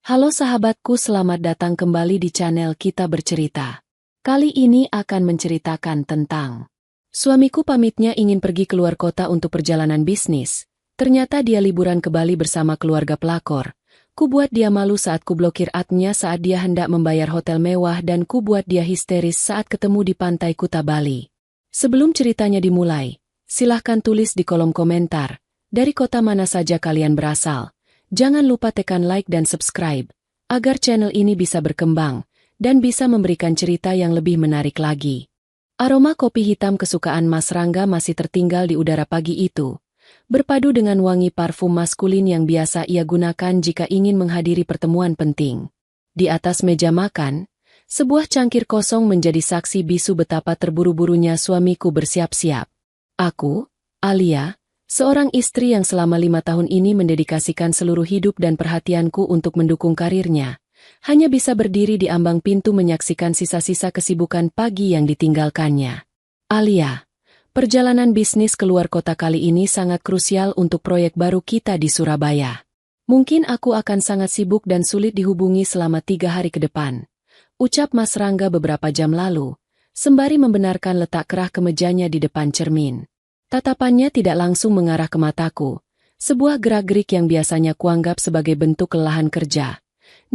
Halo sahabatku, selamat datang kembali di channel Kita Bercerita. Kali ini akan menceritakan tentang suamiku pamitnya ingin pergi keluar kota untuk perjalanan bisnis. Ternyata dia liburan ke Bali bersama keluarga pelakor. Ku buat dia malu saat ku blokir adnya saat dia hendak membayar hotel mewah dan ku buat dia histeris saat ketemu di pantai Kuta Bali. Sebelum ceritanya dimulai, silahkan tulis di kolom komentar, dari kota mana saja kalian berasal. Jangan lupa tekan like dan subscribe, agar channel ini bisa berkembang, dan bisa memberikan cerita yang lebih menarik lagi. Aroma kopi hitam kesukaan Mas Rangga masih tertinggal di udara pagi itu, berpadu dengan wangi parfum maskulin yang biasa ia gunakan jika ingin menghadiri pertemuan penting. Di atas meja makan, sebuah cangkir kosong menjadi saksi bisu betapa terburu-burunya suamiku bersiap-siap. Aku, Alia, seorang istri yang selama 5 tahun ini mendedikasikan seluruh hidup dan perhatianku untuk mendukung karirnya, hanya bisa berdiri di ambang pintu menyaksikan sisa-sisa kesibukan pagi yang ditinggalkannya. Alia, perjalanan bisnis keluar kota kali ini sangat krusial untuk proyek baru kita di Surabaya. Mungkin aku akan sangat sibuk dan sulit dihubungi selama 3 hari ke depan, ucap Mas Rangga beberapa jam lalu, sembari membenarkan letak kerah kemejanya di depan cermin. Tatapannya tidak langsung mengarah ke mataku, sebuah gerak-gerik yang biasanya kuanggap sebagai bentuk kelelahan kerja,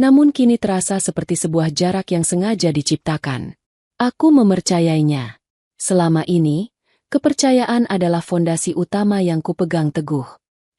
namun kini terasa seperti sebuah jarak yang sengaja diciptakan. Aku mempercayainya. Selama ini, kepercayaan adalah fondasi utama yang kupegang teguh.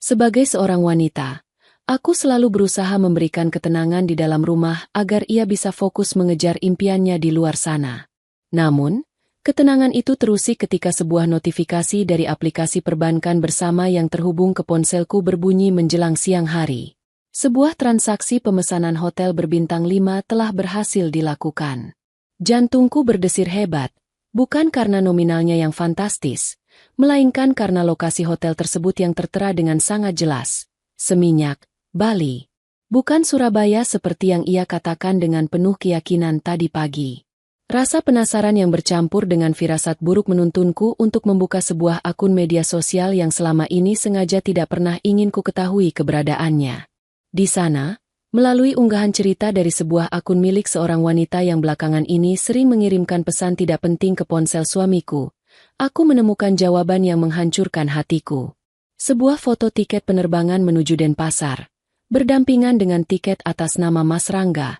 Sebagai seorang wanita, aku selalu berusaha memberikan ketenangan di dalam rumah agar ia bisa fokus mengejar impiannya di luar sana. Namun, ketenangan itu terusik ketika sebuah notifikasi dari aplikasi perbankan bersama yang terhubung ke ponselku berbunyi menjelang siang hari. Sebuah transaksi pemesanan hotel berbintang 5 telah berhasil dilakukan. Jantungku berdesir hebat, bukan karena nominalnya yang fantastis, melainkan karena lokasi hotel tersebut yang tertera dengan sangat jelas. Seminyak, Bali. Bukan Surabaya seperti yang ia katakan dengan penuh keyakinan tadi pagi. Rasa penasaran yang bercampur dengan firasat buruk menuntunku untuk membuka sebuah akun media sosial yang selama ini sengaja tidak pernah ingin ku ketahui keberadaannya. Di sana, melalui unggahan cerita dari sebuah akun milik seorang wanita yang belakangan ini sering mengirimkan pesan tidak penting ke ponsel suamiku, aku menemukan jawaban yang menghancurkan hatiku. Sebuah foto tiket penerbangan menuju Denpasar, berdampingan dengan tiket atas nama Mas Rangga,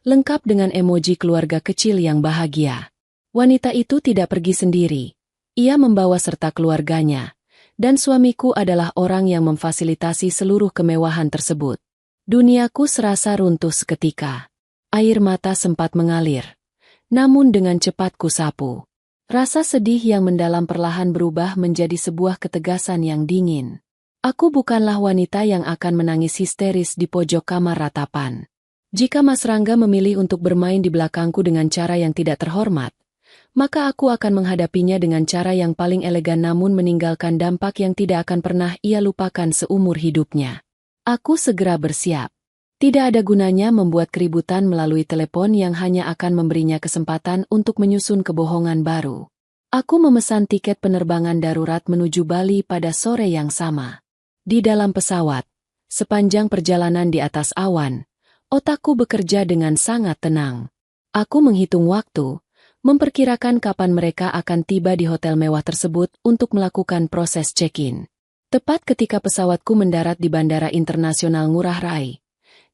lengkap dengan emoji keluarga kecil yang bahagia. Wanita itu tidak pergi sendiri. Ia membawa serta keluarganya, dan suamiku adalah orang yang memfasilitasi seluruh kemewahan tersebut. Duniaku serasa runtuh seketika. Air mata sempat mengalir. Namun dengan cepat ku sapu. Rasa sedih yang mendalam perlahan berubah menjadi sebuah ketegasan yang dingin. Aku bukanlah wanita yang akan menangis histeris di pojok kamar ratapan. Jika Mas Rangga memilih untuk bermain di belakangku dengan cara yang tidak terhormat, maka aku akan menghadapinya dengan cara yang paling elegan namun meninggalkan dampak yang tidak akan pernah ia lupakan seumur hidupnya. Aku segera bersiap. Tidak ada gunanya membuat keributan melalui telepon yang hanya akan memberinya kesempatan untuk menyusun kebohongan baru. Aku memesan tiket penerbangan darurat menuju Bali pada sore yang sama. Di dalam pesawat, sepanjang perjalanan di atas awan, otakku bekerja dengan sangat tenang. Aku menghitung waktu, memperkirakan kapan mereka akan tiba di hotel mewah tersebut untuk melakukan proses check-in. Tepat ketika pesawatku mendarat di Bandara Internasional Ngurah Rai,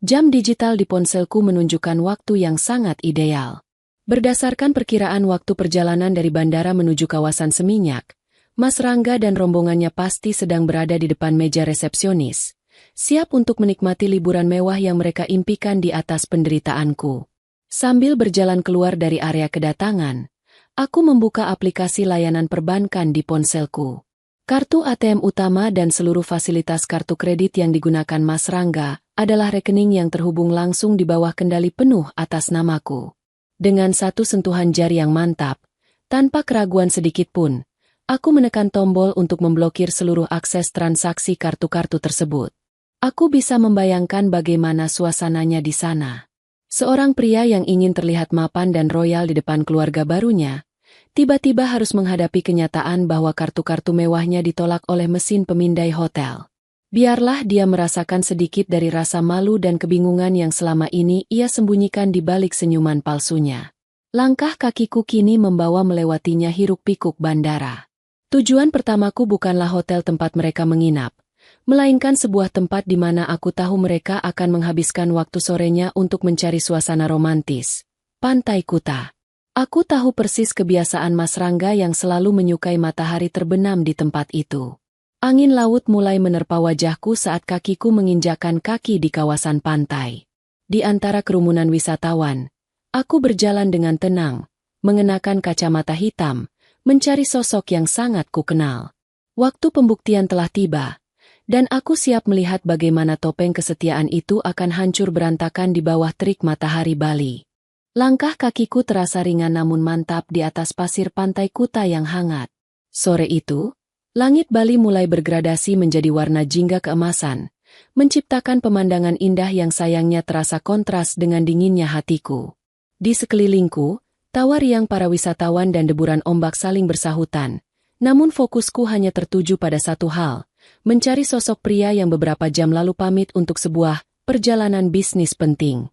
jam digital di ponselku menunjukkan waktu yang sangat ideal. Berdasarkan perkiraan waktu perjalanan dari bandara menuju kawasan Seminyak, Mas Rangga dan rombongannya pasti sedang berada di depan meja resepsionis, siap untuk menikmati liburan mewah yang mereka impikan di atas penderitaanku. Sambil berjalan keluar dari area kedatangan, aku membuka aplikasi layanan perbankan di ponselku. Kartu ATM utama dan seluruh fasilitas kartu kredit yang digunakan Mas Rangga adalah rekening yang terhubung langsung di bawah kendali penuh atas namaku. Dengan satu sentuhan jari yang mantap, tanpa keraguan sedikit pun, aku menekan tombol untuk memblokir seluruh akses transaksi kartu-kartu tersebut. Aku bisa membayangkan bagaimana suasananya di sana. Seorang pria yang ingin terlihat mapan dan royal di depan keluarga barunya, tiba-tiba harus menghadapi kenyataan bahwa kartu-kartu mewahnya ditolak oleh mesin pemindai hotel. Biarlah dia merasakan sedikit dari rasa malu dan kebingungan yang selama ini ia sembunyikan di balik senyuman palsunya. Langkah kakiku kini membawa melewatinya hiruk-pikuk bandara. Tujuan pertamaku bukanlah hotel tempat mereka menginap, melainkan sebuah tempat di mana aku tahu mereka akan menghabiskan waktu sorenya untuk mencari suasana romantis. Pantai Kuta. Aku tahu persis kebiasaan Mas Rangga yang selalu menyukai matahari terbenam di tempat itu. Angin laut mulai menerpa wajahku saat kakiku menginjakkan kaki di kawasan pantai. Di antara kerumunan wisatawan, aku berjalan dengan tenang, mengenakan kacamata hitam, mencari sosok yang sangat kukenal. Waktu pembuktian telah tiba, dan aku siap melihat bagaimana topeng kesetiaan itu akan hancur berantakan di bawah terik matahari Bali. Langkah kakiku terasa ringan namun mantap di atas pasir pantai Kuta yang hangat. Sore itu, langit Bali mulai bergradasi menjadi warna jingga keemasan, menciptakan pemandangan indah yang sayangnya terasa kontras dengan dinginnya hatiku. Di sekelilingku, tawa riang para wisatawan dan deburan ombak saling bersahutan, namun fokusku hanya tertuju pada satu hal, mencari sosok pria yang beberapa jam lalu pamit untuk sebuah perjalanan bisnis penting.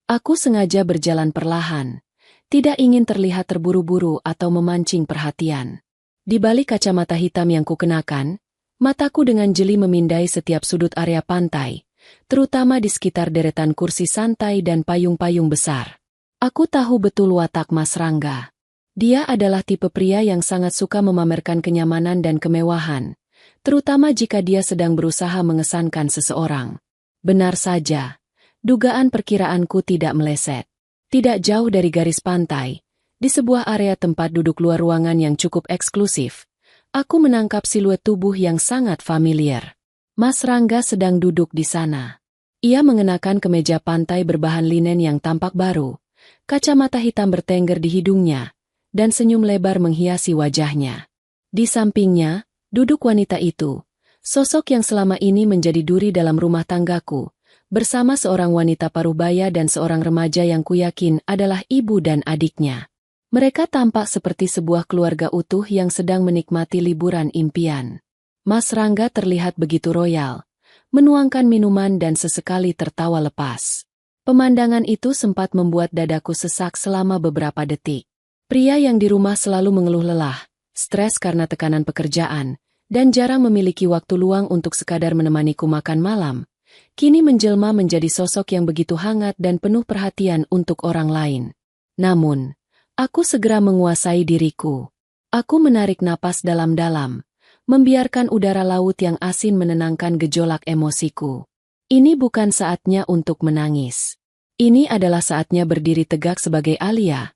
Aku sengaja berjalan perlahan, tidak ingin terlihat terburu-buru atau memancing perhatian. Di balik kacamata hitam yang kukenakan, mataku dengan jeli memindai setiap sudut area pantai, terutama di sekitar deretan kursi santai dan payung-payung besar. Aku tahu betul watak Mas Rangga. Dia adalah tipe pria yang sangat suka memamerkan kenyamanan dan kemewahan, terutama jika dia sedang berusaha mengesankan seseorang. Benar saja. Dugaan perkiraanku tidak meleset. Tidak jauh dari garis pantai, di sebuah area tempat duduk luar ruangan yang cukup eksklusif, aku menangkap siluet tubuh yang sangat familiar. Mas Rangga sedang duduk di sana. Ia mengenakan kemeja pantai berbahan linen yang tampak baru, kacamata hitam bertengger di hidungnya, dan senyum lebar menghiasi wajahnya. Di sampingnya, duduk wanita itu, sosok yang selama ini menjadi duri dalam rumah tanggaku, bersama seorang wanita paruh-baya dan seorang remaja yang kuyakin adalah ibu dan adiknya. Mereka tampak seperti sebuah keluarga utuh yang sedang menikmati liburan impian. Mas Rangga terlihat begitu royal, menuangkan minuman dan sesekali tertawa lepas. Pemandangan itu sempat membuat dadaku sesak selama beberapa detik. Pria yang di rumah selalu mengeluh lelah, stres karena tekanan pekerjaan, dan jarang memiliki waktu luang untuk sekadar menemaniku makan malam, kini menjelma menjadi sosok yang begitu hangat dan penuh perhatian untuk orang lain. Namun, aku segera menguasai diriku. Aku menarik napas dalam-dalam, membiarkan udara laut yang asin menenangkan gejolak emosiku. Ini bukan saatnya untuk menangis. Ini adalah saatnya berdiri tegak sebagai Alia,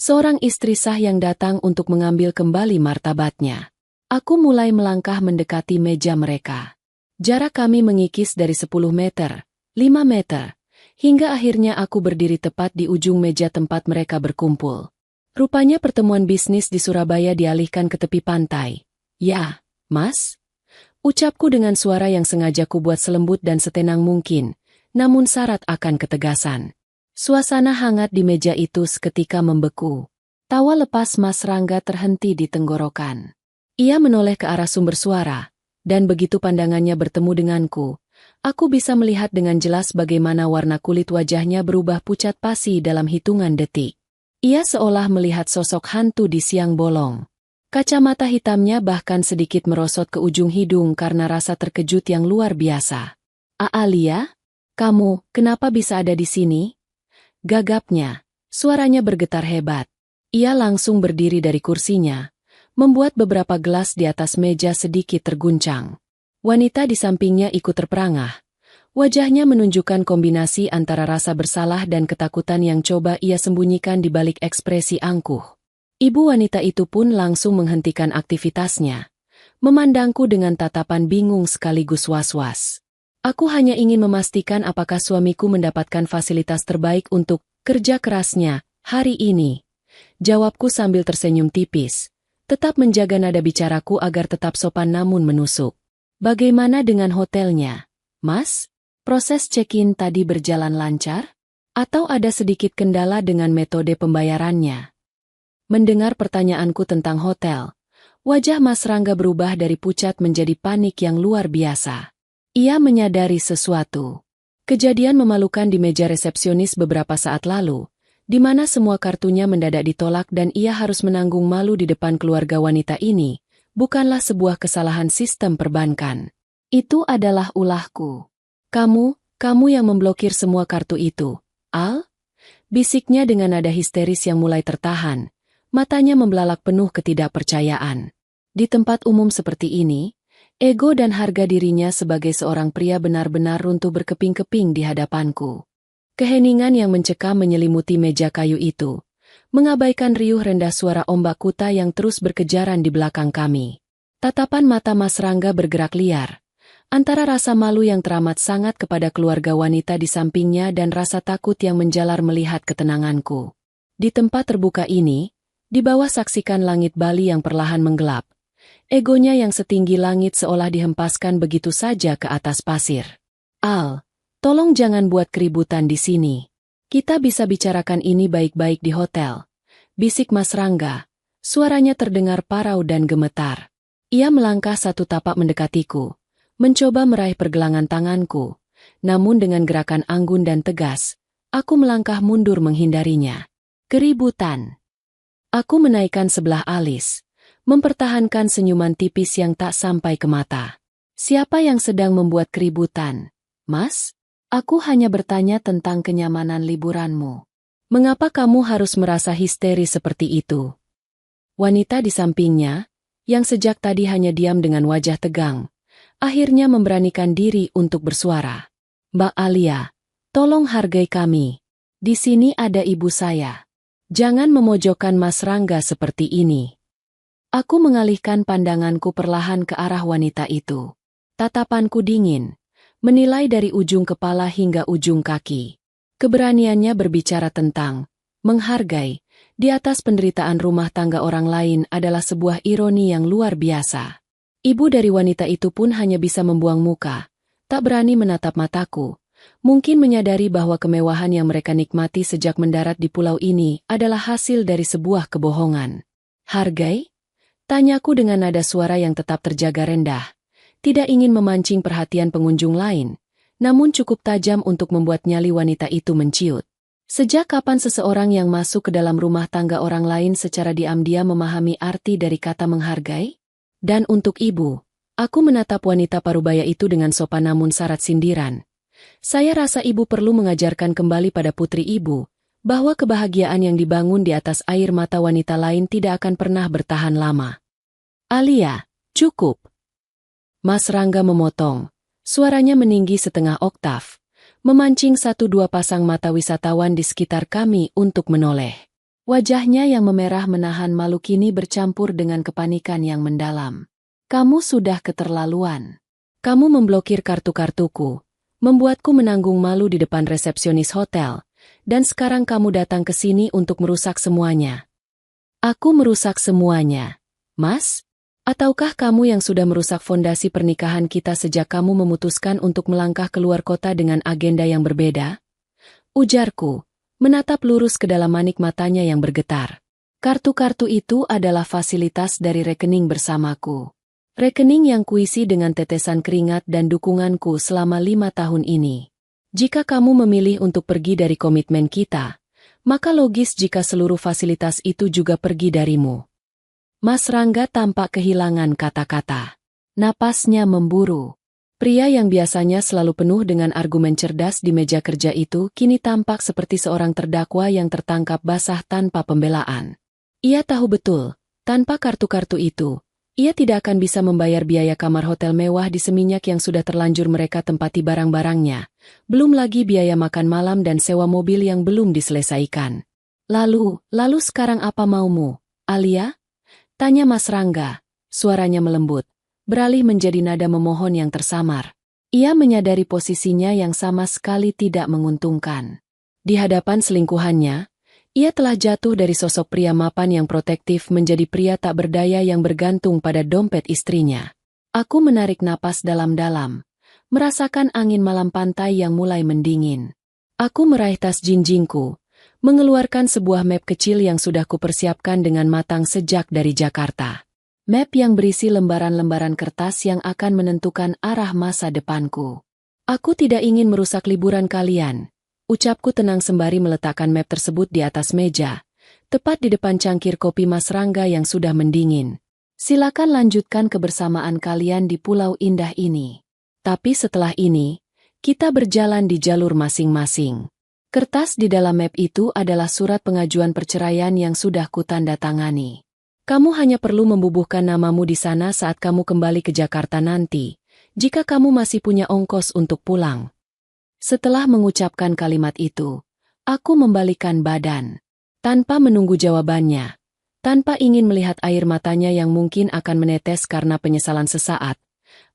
seorang istri sah yang datang untuk mengambil kembali martabatnya. Aku mulai melangkah mendekati meja mereka. Jarak kami mengikis dari 10 meter, 5 meter, hingga akhirnya aku berdiri tepat di ujung meja tempat mereka berkumpul. Rupanya pertemuan bisnis di Surabaya dialihkan ke tepi pantai. Ya, Mas? Ucapku dengan suara yang sengaja kubuat selembut dan setenang mungkin, namun syarat akan ketegasan. Suasana hangat di meja itu seketika membeku. Tawa lepas Mas Rangga terhenti di tenggorokan. Ia menoleh ke arah sumber suara. Dan begitu pandangannya bertemu denganku, aku bisa melihat dengan jelas bagaimana warna kulit wajahnya berubah pucat pasi dalam hitungan detik. Ia seolah melihat sosok hantu di siang bolong. Kacamata hitamnya bahkan sedikit merosot ke ujung hidung karena rasa terkejut yang luar biasa. Alia, kamu, kenapa bisa ada di sini? Gagapnya, suaranya bergetar hebat. Ia langsung berdiri dari kursinya, membuat beberapa gelas di atas meja sedikit terguncang. Wanita di sampingnya ikut terperangah. Wajahnya menunjukkan kombinasi antara rasa bersalah dan ketakutan yang coba ia sembunyikan di balik ekspresi angkuh. Ibu wanita itu pun langsung menghentikan aktivitasnya, memandangku dengan tatapan bingung sekaligus was-was. Aku hanya ingin memastikan apakah suamiku mendapatkan fasilitas terbaik untuk kerja kerasnya hari ini. Jawabku sambil tersenyum tipis. Tetap menjaga nada bicaraku agar tetap sopan namun menusuk. Bagaimana dengan hotelnya, Mas? Proses check-in tadi berjalan lancar? Atau ada sedikit kendala dengan metode pembayarannya? Mendengar pertanyaanku tentang hotel, wajah Mas Rangga berubah dari pucat menjadi panik yang luar biasa. Ia menyadari sesuatu. Kejadian memalukan di meja resepsionis beberapa saat lalu, di mana semua kartunya mendadak ditolak dan ia harus menanggung malu di depan keluarga wanita ini, bukanlah sebuah kesalahan sistem perbankan. Itu adalah ulahku. Kamu yang memblokir semua kartu itu, Al? Bisiknya dengan nada histeris yang mulai tertahan, matanya membelalak penuh ketidakpercayaan. Di tempat umum seperti ini, ego dan harga dirinya sebagai seorang pria benar-benar runtuh berkeping-keping di hadapanku. Keheningan yang mencekam menyelimuti meja kayu itu, mengabaikan riuh rendah suara ombak kuta yang terus berkejaran di belakang kami. Tatapan mata Mas Rangga bergerak liar, antara rasa malu yang teramat sangat kepada keluarga wanita di sampingnya dan rasa takut yang menjalar melihat ketenanganku. Di tempat terbuka ini, di bawah saksikan langit Bali yang perlahan menggelap, egonya yang setinggi langit seolah dihempaskan begitu saja ke atas pasir. Al, tolong jangan buat keributan di sini. Kita bisa bicarakan ini baik-baik di hotel. Bisik Mas Rangga, suaranya terdengar parau dan gemetar. Ia melangkah satu tapak mendekatiku, mencoba meraih pergelangan tanganku, namun dengan gerakan anggun dan tegas, aku melangkah mundur menghindarinya. Keributan. Aku menaikkan sebelah alis, mempertahankan senyuman tipis yang tak sampai ke mata. Siapa yang sedang membuat keributan, Mas? Aku hanya bertanya tentang kenyamanan liburanmu. Mengapa kamu harus merasa histeris seperti itu? Wanita di sampingnya, yang sejak tadi hanya diam dengan wajah tegang, akhirnya memberanikan diri untuk bersuara. Mbak Alia, tolong hargai kami. Di sini ada ibu saya. Jangan memojokkan Mas Rangga seperti ini. Aku mengalihkan pandanganku perlahan ke arah wanita itu. Tatapanku dingin, menilai dari ujung kepala hingga ujung kaki. Keberaniannya berbicara tentang menghargai di atas penderitaan rumah tangga orang lain adalah sebuah ironi yang luar biasa. Ibu dari wanita itu pun hanya bisa membuang muka, tak berani menatap mataku, mungkin menyadari bahwa kemewahan yang mereka nikmati sejak mendarat di pulau ini adalah hasil dari sebuah kebohongan. Hargai? Tanyaku dengan nada suara yang tetap terjaga rendah, tidak ingin memancing perhatian pengunjung lain, namun cukup tajam untuk membuat nyali wanita itu menciut. Sejak kapan seseorang yang masuk ke dalam rumah tangga orang lain secara diam-diam memahami arti dari kata menghargai? Dan untuk ibu, aku menatap wanita parubaya itu dengan sopan namun syarat sindiran. Saya rasa ibu perlu mengajarkan kembali pada putri ibu, bahwa kebahagiaan yang dibangun di atas air mata wanita lain tidak akan pernah bertahan lama. Alia, cukup. Mas Rangga memotong, suaranya meninggi setengah oktav, memancing satu dua pasang mata wisatawan di sekitar kami untuk menoleh. Wajahnya yang memerah menahan malu kini bercampur dengan kepanikan yang mendalam. Kamu sudah keterlaluan. Kamu memblokir kartu-kartuku, membuatku menanggung malu di depan resepsionis hotel, dan sekarang kamu datang ke sini untuk merusak semuanya. Aku merusak semuanya, Mas? Ataukah kamu yang sudah merusak fondasi pernikahan kita sejak kamu memutuskan untuk melangkah keluar kota dengan agenda yang berbeda? Ujarku, menatap lurus ke dalam manik matanya yang bergetar. Kartu-kartu itu adalah fasilitas dari rekening bersamaku. Rekening yang kuisi dengan tetesan keringat dan dukunganku selama 5 tahun ini. Jika kamu memilih untuk pergi dari komitmen kita, maka logis jika seluruh fasilitas itu juga pergi darimu. Mas Rangga tampak kehilangan kata-kata. Napasnya memburu. Pria yang biasanya selalu penuh dengan argumen cerdas di meja kerja itu kini tampak seperti seorang terdakwa yang tertangkap basah tanpa pembelaan. Ia tahu betul, tanpa kartu-kartu itu, ia tidak akan bisa membayar biaya kamar hotel mewah di Seminyak yang sudah terlanjur mereka tempati barang-barangnya, belum lagi biaya makan malam dan sewa mobil yang belum diselesaikan. Lalu sekarang apa maumu, Alia? Tanya Mas Rangga, suaranya melembut, beralih menjadi nada memohon yang tersamar. Ia menyadari posisinya yang sama sekali tidak menguntungkan. Di hadapan selingkuhannya, ia telah jatuh dari sosok pria mapan yang protektif menjadi pria tak berdaya yang bergantung pada dompet istrinya. Aku menarik napas dalam-dalam, merasakan angin malam pantai yang mulai mendingin. Aku meraih tas jinjingku, mengeluarkan sebuah map kecil yang sudah kupersiapkan dengan matang sejak dari Jakarta. Map yang berisi lembaran-lembaran kertas yang akan menentukan arah masa depanku. Aku tidak ingin merusak liburan kalian. Ucapku tenang sembari meletakkan map tersebut di atas meja, tepat di depan cangkir kopi Mas Rangga yang sudah mendingin. Silakan lanjutkan kebersamaan kalian di pulau indah ini. Tapi setelah ini, kita berjalan di jalur masing-masing. Kertas di dalam map itu adalah surat pengajuan perceraian yang sudah kutandatangani. Kamu hanya perlu membubuhkan namamu di sana saat kamu kembali ke Jakarta nanti, jika kamu masih punya ongkos untuk pulang. Setelah mengucapkan kalimat itu, aku membalikkan badan. Tanpa menunggu jawabannya, tanpa ingin melihat air matanya yang mungkin akan menetes karena penyesalan sesaat,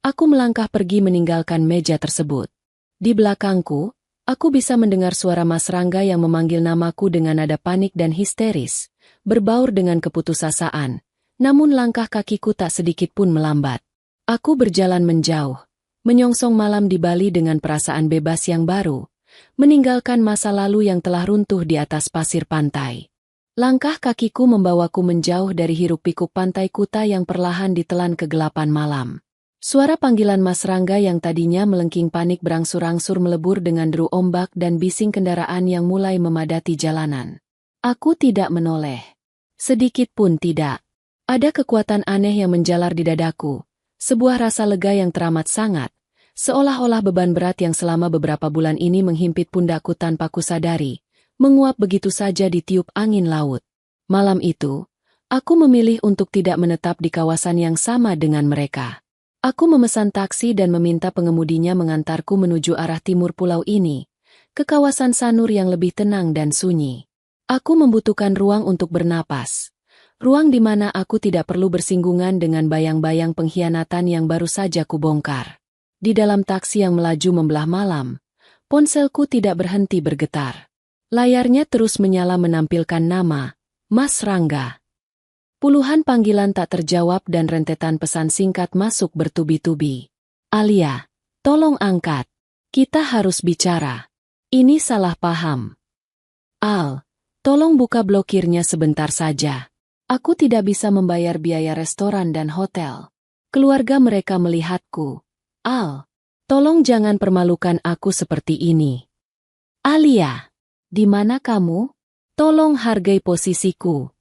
aku melangkah pergi meninggalkan meja tersebut. Di belakangku, aku bisa mendengar suara Mas Rangga yang memanggil namaku dengan nada panik dan histeris, berbaur dengan keputusasaan, namun langkah kakiku tak sedikit pun melambat. Aku berjalan menjauh, menyongsong malam di Bali dengan perasaan bebas yang baru, meninggalkan masa lalu yang telah runtuh di atas pasir pantai. Langkah kakiku membawaku menjauh dari hiruk-pikuk pantai Kuta yang perlahan ditelan kegelapan malam. Suara panggilan Mas Rangga yang tadinya melengking panik berangsur-angsur melebur dengan deru ombak dan bising kendaraan yang mulai memadati jalanan. Aku tidak menoleh. Sedikit pun tidak. Ada kekuatan aneh yang menjalar di dadaku, sebuah rasa lega yang teramat sangat, seolah-olah beban berat yang selama beberapa bulan ini menghimpit pundakku tanpa kusadari, menguap begitu saja ditiup angin laut. Malam itu, aku memilih untuk tidak menetap di kawasan yang sama dengan mereka. Aku memesan taksi dan meminta pengemudinya mengantarku menuju arah timur pulau ini, ke kawasan Sanur yang lebih tenang dan sunyi. Aku membutuhkan ruang untuk bernapas. Ruang di mana aku tidak perlu bersinggungan dengan bayang-bayang pengkhianatan yang baru saja kubongkar. Di dalam taksi yang melaju membelah malam, ponselku tidak berhenti bergetar. Layarnya terus menyala menampilkan nama, Mas Rangga. Puluhan panggilan tak terjawab dan rentetan pesan singkat masuk bertubi-tubi. Alia, tolong angkat. Kita harus bicara. Ini salah paham. Al, tolong buka blokirnya sebentar saja. Aku tidak bisa membayar biaya restoran dan hotel. Keluarga mereka melihatku. Al, tolong jangan permalukan aku seperti ini. Alia. Di mana kamu? Tolong hargai posisiku.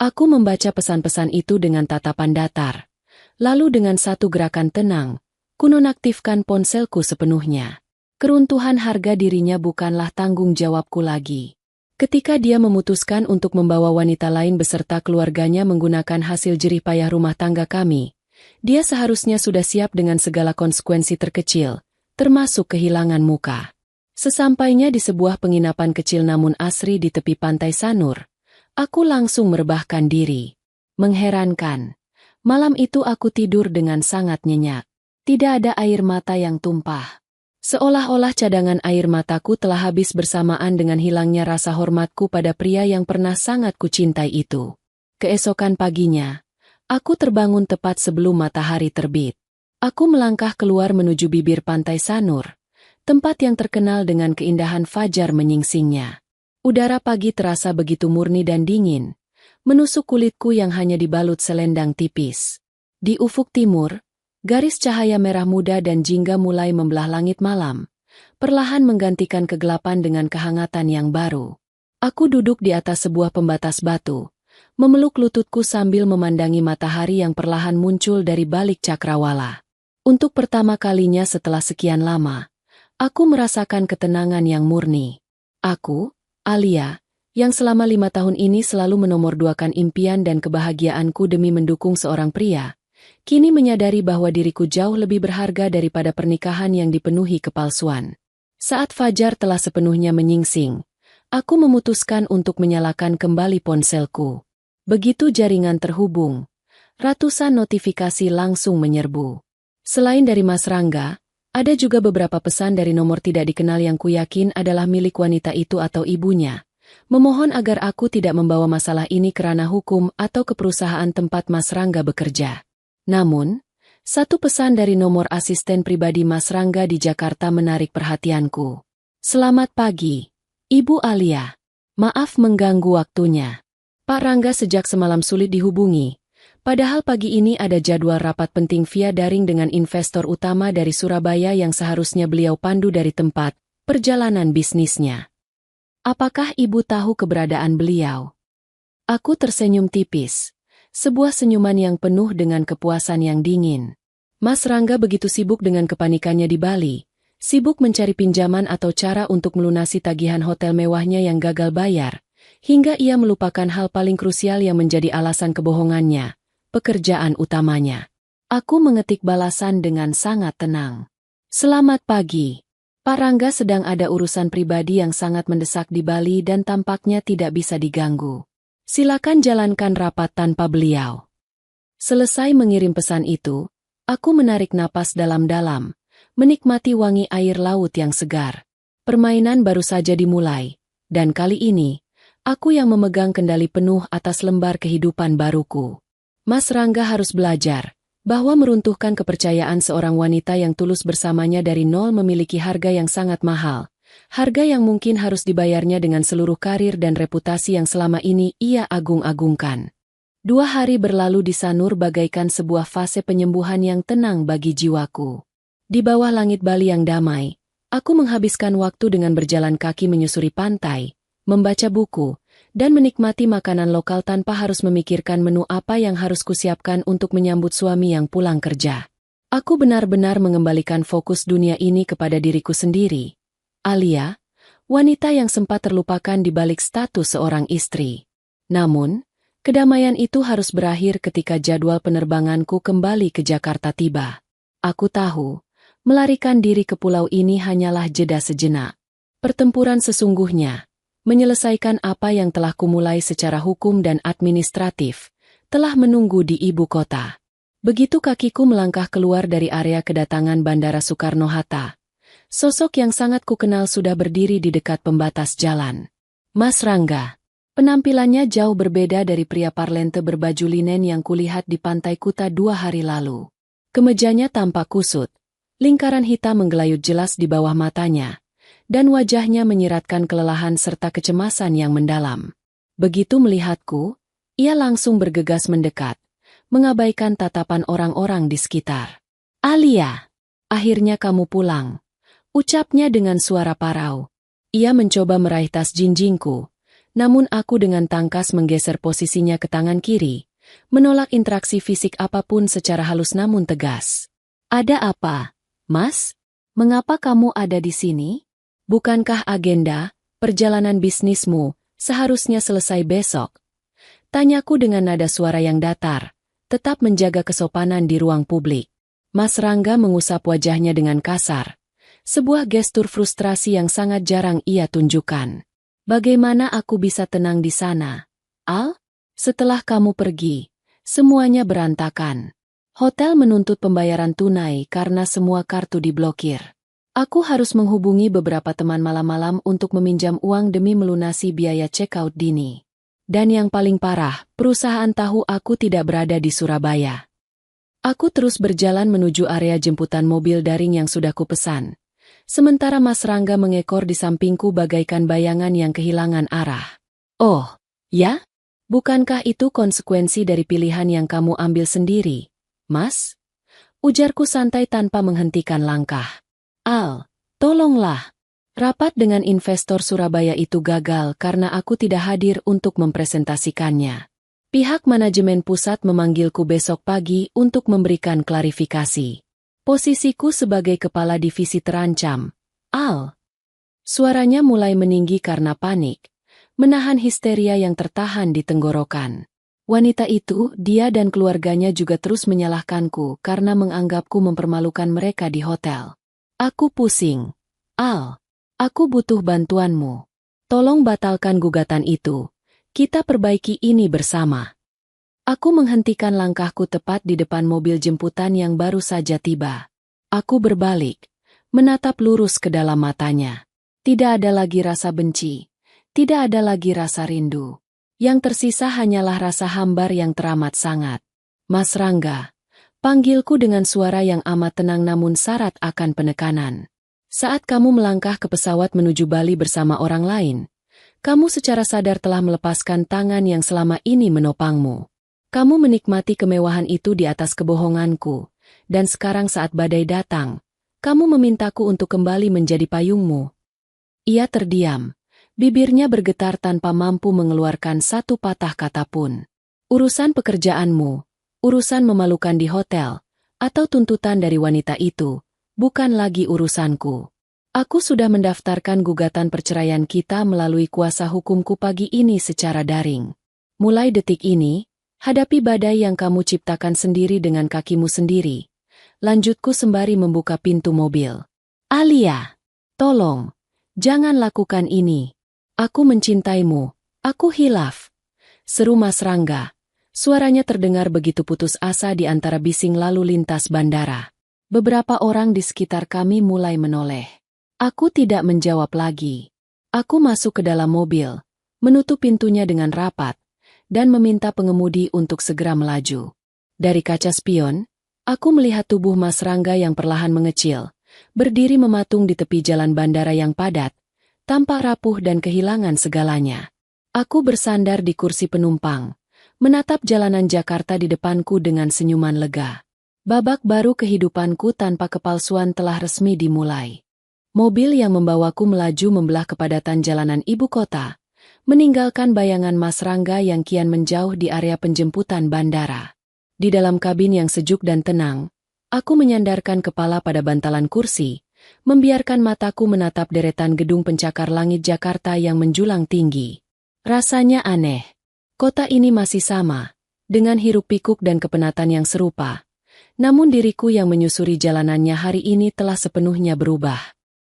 Aku membaca pesan-pesan itu dengan tatapan datar. Lalu dengan satu gerakan tenang, ku nonaktifkan ponselku sepenuhnya. Keruntuhan harga dirinya bukanlah tanggung jawabku lagi. Ketika dia memutuskan untuk membawa wanita lain beserta keluarganya menggunakan hasil jerih payah rumah tangga kami, dia seharusnya sudah siap dengan segala konsekuensi terkecil, termasuk kehilangan muka. Sesampainya di sebuah penginapan kecil namun asri di tepi pantai Sanur, aku langsung merebahkan diri. Mengherankan, malam itu aku tidur dengan sangat nyenyak. Tidak ada air mata yang tumpah. Seolah-olah cadangan air mataku telah habis bersamaan dengan hilangnya rasa hormatku pada pria yang pernah sangat kucintai itu. Keesokan paginya, aku terbangun tepat sebelum matahari terbit. Aku melangkah keluar menuju bibir pantai Sanur, tempat yang terkenal dengan keindahan fajar menyingsingnya. Udara pagi terasa begitu murni dan dingin, menusuk kulitku yang hanya dibalut selendang tipis. Di ufuk timur, garis cahaya merah muda dan jingga mulai membelah langit malam, perlahan menggantikan kegelapan dengan kehangatan yang baru. Aku duduk di atas sebuah pembatas batu, memeluk lututku sambil memandangi matahari yang perlahan muncul dari balik cakrawala. Untuk pertama kalinya setelah sekian lama, aku merasakan ketenangan yang murni. Aku, Alia, yang selama 5 tahun ini selalu menomorduakan impian dan kebahagiaanku demi mendukung seorang pria, kini menyadari bahwa diriku jauh lebih berharga daripada pernikahan yang dipenuhi kepalsuan. Saat fajar telah sepenuhnya menyingsing, aku memutuskan untuk menyalakan kembali ponselku. Begitu jaringan terhubung, ratusan notifikasi langsung menyerbu. Selain dari Mas Rangga, ada juga beberapa pesan dari nomor tidak dikenal yang kuyakin adalah milik wanita itu atau ibunya, memohon agar aku tidak membawa masalah ini ke ranah hukum atau ke perusahaan tempat Mas Rangga bekerja. Namun, satu pesan dari nomor asisten pribadi Mas Rangga di Jakarta menarik perhatianku. Selamat pagi, Ibu Alia. Maaf mengganggu waktunya. Pak Rangga sejak semalam sulit dihubungi. Padahal pagi ini ada jadwal rapat penting via daring dengan investor utama dari Surabaya yang seharusnya beliau pandu dari tempat perjalanan bisnisnya. Apakah ibu tahu keberadaan beliau? Aku tersenyum tipis. Sebuah senyuman yang penuh dengan kepuasan yang dingin. Mas Rangga begitu sibuk dengan kepanikannya di Bali. Sibuk mencari pinjaman atau cara untuk melunasi tagihan hotel mewahnya yang gagal bayar. Hingga ia melupakan hal paling krusial yang menjadi alasan kebohongannya. Pekerjaan utamanya. Aku mengetik balasan dengan sangat tenang. Selamat pagi. Pak Rangga sedang ada urusan pribadi yang sangat mendesak di Bali dan tampaknya tidak bisa diganggu. Silakan jalankan rapat tanpa beliau. Selesai mengirim pesan itu, aku menarik napas dalam-dalam, menikmati wangi air laut yang segar. Permainan baru saja dimulai, dan kali ini, aku yang memegang kendali penuh atas lembar kehidupan baruku. Mas Rangga harus belajar bahwa meruntuhkan kepercayaan seorang wanita yang tulus bersamanya dari nol memiliki harga yang sangat mahal. Harga yang mungkin harus dibayarnya dengan seluruh karir dan reputasi yang selama ini ia agung-agungkan. 2 hari berlalu di Sanur bagaikan sebuah fase penyembuhan yang tenang bagi jiwaku. Di bawah langit Bali yang damai, aku menghabiskan waktu dengan berjalan kaki menyusuri pantai, membaca buku, dan menikmati makanan lokal tanpa harus memikirkan menu apa yang harus kusiapkan untuk menyambut suami yang pulang kerja. Aku benar-benar mengembalikan fokus dunia ini kepada diriku sendiri. Alia, wanita yang sempat terlupakan di balik status seorang istri. Namun, kedamaian itu harus berakhir ketika jadwal penerbanganku kembali ke Jakarta tiba. Aku tahu, melarikan diri ke pulau ini hanyalah jeda sejenak. Pertempuran sesungguhnya, menyelesaikan apa yang telah kumulai secara hukum dan administratif, telah menunggu di ibu kota. Begitu kakiku melangkah keluar dari area kedatangan Bandara Soekarno-Hatta, sosok yang sangat kukenal sudah berdiri di dekat pembatas jalan. Mas Rangga. Penampilannya jauh berbeda dari pria parlente berbaju linen yang kulihat di Pantai Kuta 2 hari lalu. Kemejanya tampak kusut, lingkaran hitam menggelayut jelas di bawah matanya, dan wajahnya menyiratkan kelelahan serta kecemasan yang mendalam. Begitu melihatku, ia langsung bergegas mendekat, mengabaikan tatapan orang-orang di sekitar. Alia, akhirnya kamu pulang, ucapnya dengan suara parau. Ia mencoba meraih tas jinjingku, namun aku dengan tangkas menggeser posisinya ke tangan kiri, menolak interaksi fisik apapun secara halus namun tegas. Ada apa, Mas? Mengapa kamu ada di sini? Bukankah agenda perjalanan bisnismu seharusnya selesai besok? Tanyaku dengan nada suara yang datar, tetap menjaga kesopanan di ruang publik. Mas Rangga mengusap wajahnya dengan kasar, sebuah gestur frustrasi yang sangat jarang ia tunjukkan. Bagaimana aku bisa tenang di sana? Al? Setelah kamu pergi, semuanya berantakan. Hotel menuntut pembayaran tunai karena semua kartu diblokir. Aku harus menghubungi beberapa teman malam-malam untuk meminjam uang demi melunasi biaya check-out dini. Dan yang paling parah, perusahaan tahu aku tidak berada di Surabaya. Aku terus berjalan menuju area jemputan mobil daring yang sudah kupesan. Sementara Mas Rangga mengekor di sampingku bagaikan bayangan yang kehilangan arah. Oh, ya? Bukankah itu konsekuensi dari pilihan yang kamu ambil sendiri, Mas? Ujarku santai tanpa menghentikan langkah. Al, tolonglah. Rapat dengan investor Surabaya itu gagal karena aku tidak hadir untuk mempresentasikannya. Pihak manajemen pusat memanggilku besok pagi untuk memberikan klarifikasi. Posisiku sebagai kepala divisi terancam. Al. Suaranya mulai meninggi karena panik, menahan histeria yang tertahan di tenggorokan. Wanita itu, dia dan keluarganya juga terus menyalahkanku karena menganggapku mempermalukan mereka di hotel. Aku pusing. Al, aku butuh bantuanmu. Tolong batalkan gugatan itu. Kita perbaiki ini bersama. Aku menghentikan langkahku tepat di depan mobil jemputan yang baru saja tiba. Aku berbalik, menatap lurus ke dalam matanya. Tidak ada lagi rasa benci. Tidak ada lagi rasa rindu. Yang tersisa hanyalah rasa hambar yang teramat sangat. Mas Rangga. Panggilku dengan suara yang amat tenang namun syarat akan penekanan. Saat kamu melangkah ke pesawat menuju Bali bersama orang lain, kamu secara sadar telah melepaskan tangan yang selama ini menopangmu. Kamu menikmati kemewahan itu di atas kebohonganku, dan sekarang saat badai datang, kamu memintaku untuk kembali menjadi payungmu. Ia terdiam. Bibirnya bergetar tanpa mampu mengeluarkan satu patah kata pun. Urusan pekerjaanmu, urusan memalukan di hotel, atau tuntutan dari wanita itu, bukan lagi urusanku. Aku sudah mendaftarkan gugatan perceraian kita melalui kuasa hukumku pagi ini secara daring. Mulai detik ini, hadapi badai yang kamu ciptakan sendiri dengan kakimu sendiri. Lanjutku sembari membuka pintu mobil. Alia, tolong, jangan lakukan ini. Aku mencintaimu, aku hilaf. Seru Mas Rangga. Suaranya terdengar begitu putus asa di antara bising lalu lintas bandara. Beberapa orang di sekitar kami mulai menoleh. Aku tidak menjawab lagi. Aku masuk ke dalam mobil, menutup pintunya dengan rapat, dan meminta pengemudi untuk segera melaju. Dari kaca spion, aku melihat tubuh Mas Rangga yang perlahan mengecil, berdiri mematung di tepi jalan bandara yang padat, tampak rapuh dan kehilangan segalanya. Aku bersandar di kursi penumpang, menatap jalanan Jakarta di depanku dengan senyuman lega. Babak baru kehidupanku tanpa kepalsuan telah resmi dimulai. Mobil yang membawaku melaju membelah kepadatan jalanan ibu kota, meninggalkan bayangan Mas Rangga yang kian menjauh di area penjemputan bandara. Di dalam kabin yang sejuk dan tenang, aku menyandarkan kepala pada bantalan kursi, membiarkan mataku menatap deretan gedung pencakar langit Jakarta yang menjulang tinggi. Rasanya aneh. Kota ini masih sama, dengan hiruk-pikuk dan kepenatan yang serupa. Namun diriku yang menyusuri jalanannya hari ini telah sepenuhnya berubah.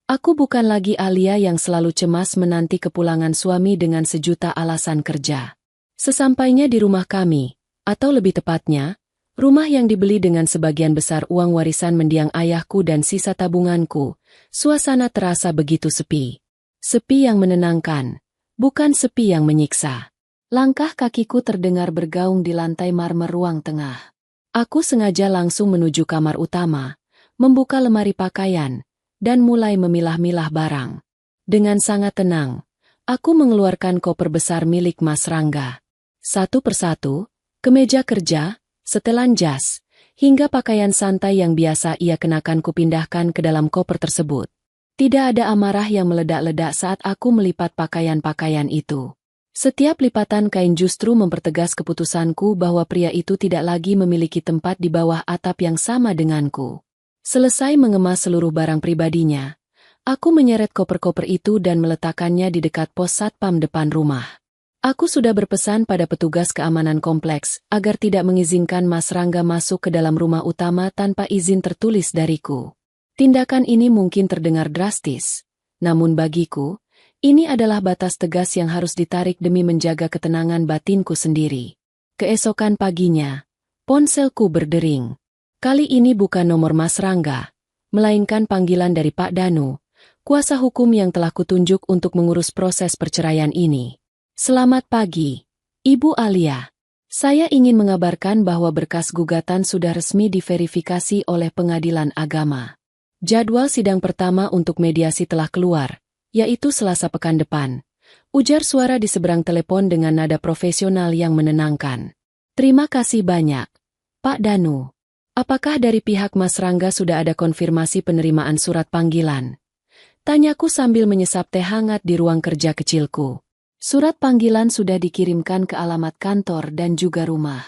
Aku bukan lagi Alia yang selalu cemas menanti kepulangan suami dengan sejuta alasan kerja. Sesampainya di rumah kami, atau lebih tepatnya, rumah yang dibeli dengan sebagian besar uang warisan mendiang ayahku dan sisa tabunganku, suasana terasa begitu sepi. Sepi yang menenangkan, bukan sepi yang menyiksa. Langkah kakiku terdengar bergaung di lantai marmer ruang tengah. Aku sengaja langsung menuju kamar utama, membuka lemari pakaian, dan mulai memilah-milah barang. Dengan sangat tenang, aku mengeluarkan koper besar milik Mas Rangga. Satu persatu, kemeja kerja, setelan jas, hingga pakaian santai yang biasa ia kenakan kupindahkan ke dalam koper tersebut. Tidak ada amarah yang meledak-ledak saat aku melipat pakaian-pakaian itu. Setiap lipatan kain justru mempertegas keputusanku bahwa pria itu tidak lagi memiliki tempat di bawah atap yang sama denganku. Selesai mengemas seluruh barang pribadinya, aku menyeret koper-koper itu dan meletakkannya di dekat pos satpam depan rumah. Aku sudah berpesan pada petugas keamanan kompleks agar tidak mengizinkan Mas Rangga masuk ke dalam rumah utama tanpa izin tertulis dariku. Tindakan ini mungkin terdengar drastis, namun bagiku, ini adalah batas tegas yang harus ditarik demi menjaga ketenangan batinku sendiri. Keesokan paginya, ponselku berdering. Kali ini bukan nomor Mas Rangga, melainkan panggilan dari Pak Danu, kuasa hukum yang telah kutunjuk untuk mengurus proses perceraian ini. Selamat pagi, Ibu Alia. Saya ingin mengabarkan bahwa berkas gugatan sudah resmi diverifikasi oleh Pengadilan Agama. Jadwal sidang pertama untuk mediasi telah keluar, yaitu Selasa pekan depan. Ujar suara di seberang telepon dengan nada profesional yang menenangkan. Terima kasih banyak, Pak Danu. Apakah dari pihak Mas Rangga sudah ada konfirmasi penerimaan surat panggilan? Tanyaku sambil menyesap teh hangat di ruang kerja kecilku. Surat panggilan sudah dikirimkan ke alamat kantor dan juga rumah.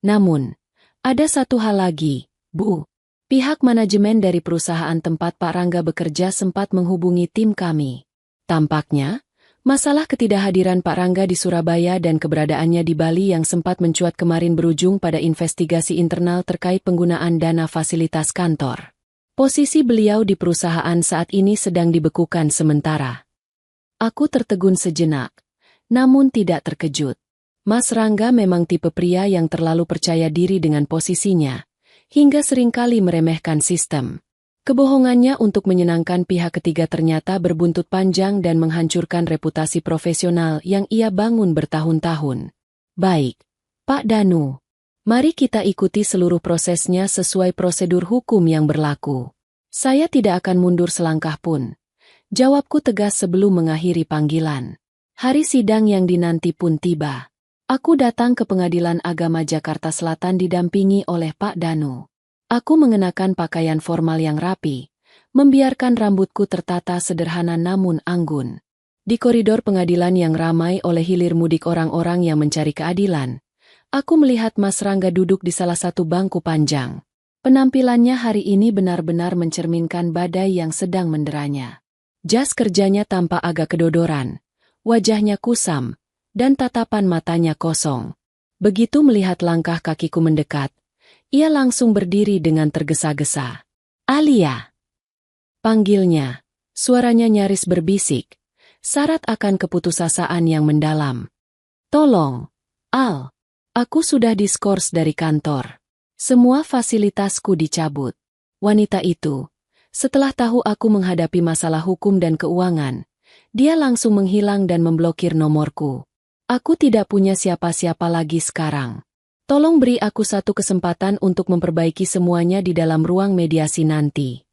Namun, ada satu hal lagi, Bu. Pihak manajemen dari perusahaan tempat Pak Rangga bekerja sempat menghubungi tim kami. Tampaknya, masalah ketidakhadiran Pak Rangga di Surabaya dan keberadaannya di Bali yang sempat mencuat kemarin berujung pada investigasi internal terkait penggunaan dana fasilitas kantor. Posisi beliau di perusahaan saat ini sedang dibekukan sementara. Aku tertegun sejenak, namun tidak terkejut. Mas Rangga memang tipe pria yang terlalu percaya diri dengan posisinya, hingga seringkali meremehkan sistem. Kebohongannya untuk menyenangkan pihak ketiga ternyata berbuntut panjang dan menghancurkan reputasi profesional yang ia bangun bertahun-tahun. Baik, Pak Danu. Mari kita ikuti seluruh prosesnya sesuai prosedur hukum yang berlaku. Saya tidak akan mundur selangkah pun. Jawabku tegas sebelum mengakhiri panggilan. Hari sidang yang dinanti pun tiba. Aku datang ke Pengadilan Agama Jakarta Selatan didampingi oleh Pak Danu. Aku mengenakan pakaian formal yang rapi, membiarkan rambutku tertata sederhana namun anggun. Di koridor pengadilan yang ramai oleh hilir mudik orang-orang yang mencari keadilan, aku melihat Mas Rangga duduk di salah satu bangku panjang. Penampilannya hari ini benar-benar mencerminkan badai yang sedang menderanya. Jas kerjanya tampak agak kedodoran, wajahnya kusam, dan tatapan matanya kosong. Begitu melihat langkah kakiku mendekat, ia langsung berdiri dengan tergesa-gesa. "Alia!" panggilnya. Suaranya nyaris berbisik, syarat akan keputusasaan yang mendalam. "Tolong, Al. Aku sudah diskors dari kantor. Semua fasilitasku dicabut." Wanita itu, setelah tahu aku menghadapi masalah hukum dan keuangan, dia langsung menghilang dan memblokir nomorku. Aku tidak punya siapa-siapa lagi sekarang. Tolong beri aku satu kesempatan untuk memperbaiki semuanya di dalam ruang mediasi nanti.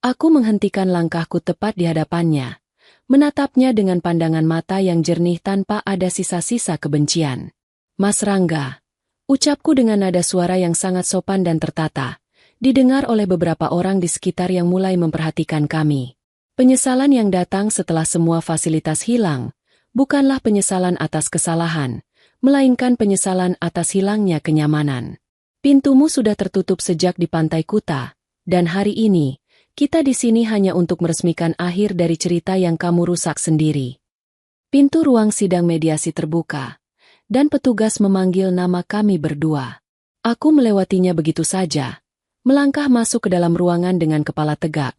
Aku menghentikan langkahku tepat di hadapannya, menatapnya dengan pandangan mata yang jernih tanpa ada sisa-sisa kebencian. "Mas Rangga," ucapku dengan nada suara yang sangat sopan dan tertata, didengar oleh beberapa orang di sekitar yang mulai memperhatikan kami. Penyesalan yang datang setelah semua fasilitas hilang, bukanlah penyesalan atas kesalahan, melainkan penyesalan atas hilangnya kenyamanan. Pintumu sudah tertutup sejak di Pantai Kuta, dan hari ini, kita di sini hanya untuk meresmikan akhir dari cerita yang kamu rusak sendiri. Pintu ruang sidang mediasi terbuka, dan petugas memanggil nama kami berdua. Aku melewatinya begitu saja, melangkah masuk ke dalam ruangan dengan kepala tegak,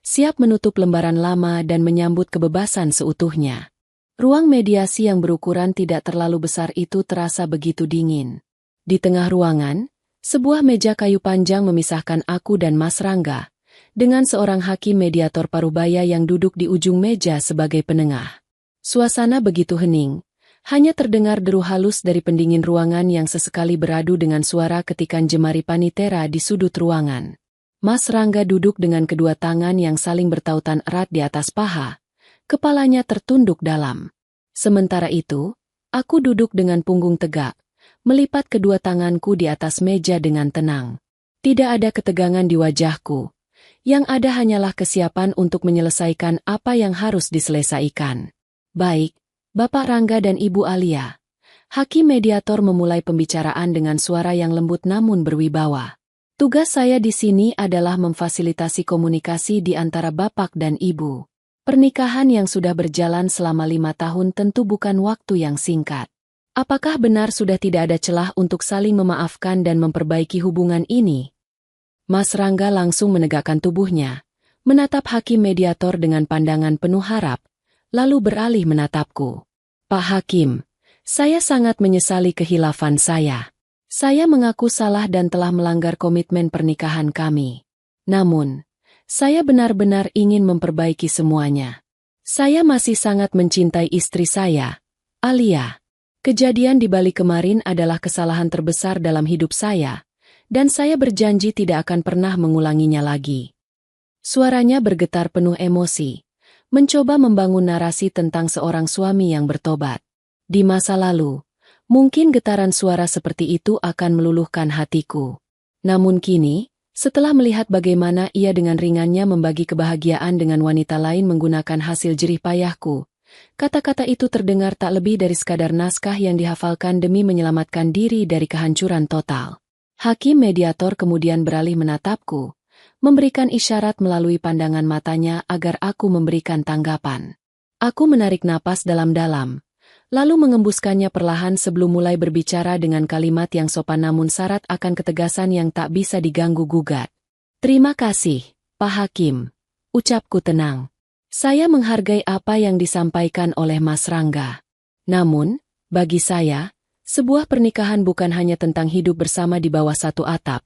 siap menutup lembaran lama dan menyambut kebebasan seutuhnya. Ruang mediasi yang berukuran tidak terlalu besar itu terasa begitu dingin. Di tengah ruangan, sebuah meja kayu panjang memisahkan aku dan Mas Rangga, dengan seorang hakim mediator parubaya yang duduk di ujung meja sebagai penengah. Suasana begitu hening, hanya terdengar deru halus dari pendingin ruangan yang sesekali beradu dengan suara ketikan jemari panitera di sudut ruangan. Mas Rangga duduk dengan kedua tangan yang saling bertautan erat di atas paha, kepalanya tertunduk dalam. Sementara itu, aku duduk dengan punggung tegak, melipat kedua tanganku di atas meja dengan tenang. Tidak ada ketegangan di wajahku. Yang ada hanyalah kesiapan untuk menyelesaikan apa yang harus diselesaikan. "Baik, Bapak Rangga dan Ibu Alia." Hakim mediator memulai pembicaraan dengan suara yang lembut namun berwibawa. "Tugas saya di sini adalah memfasilitasi komunikasi di antara Bapak dan Ibu. Pernikahan yang sudah berjalan selama 5 tahun tentu bukan waktu yang singkat. Apakah benar sudah tidak ada celah untuk saling memaafkan dan memperbaiki hubungan ini?" Mas Rangga langsung menegakkan tubuhnya, menatap hakim mediator dengan pandangan penuh harap, lalu beralih menatapku. "Pak Hakim, saya sangat menyesali kehilafan saya. Saya mengaku salah dan telah melanggar komitmen pernikahan kami. Namun, saya benar-benar ingin memperbaiki semuanya. Saya masih sangat mencintai istri saya, Alia. Kejadian di Bali kemarin adalah kesalahan terbesar dalam hidup saya, dan saya berjanji tidak akan pernah mengulanginya lagi." Suaranya bergetar penuh emosi, mencoba membangun narasi tentang seorang suami yang bertobat. Di masa lalu, mungkin getaran suara seperti itu akan meluluhkan hatiku. Namun kini, setelah melihat bagaimana ia dengan ringannya membagi kebahagiaan dengan wanita lain menggunakan hasil jerih payahku, kata-kata itu terdengar tak lebih dari sekadar naskah yang dihafalkan demi menyelamatkan diri dari kehancuran total. Hakim mediator kemudian beralih menatapku, memberikan isyarat melalui pandangan matanya agar aku memberikan tanggapan. Aku menarik napas dalam-dalam, lalu mengembuskannya perlahan sebelum mulai berbicara dengan kalimat yang sopan namun syarat akan ketegasan yang tak bisa diganggu-gugat. "Terima kasih, Pak Hakim," ucapku tenang. "Saya menghargai apa yang disampaikan oleh Mas Rangga. Namun, bagi saya, sebuah pernikahan bukan hanya tentang hidup bersama di bawah satu atap,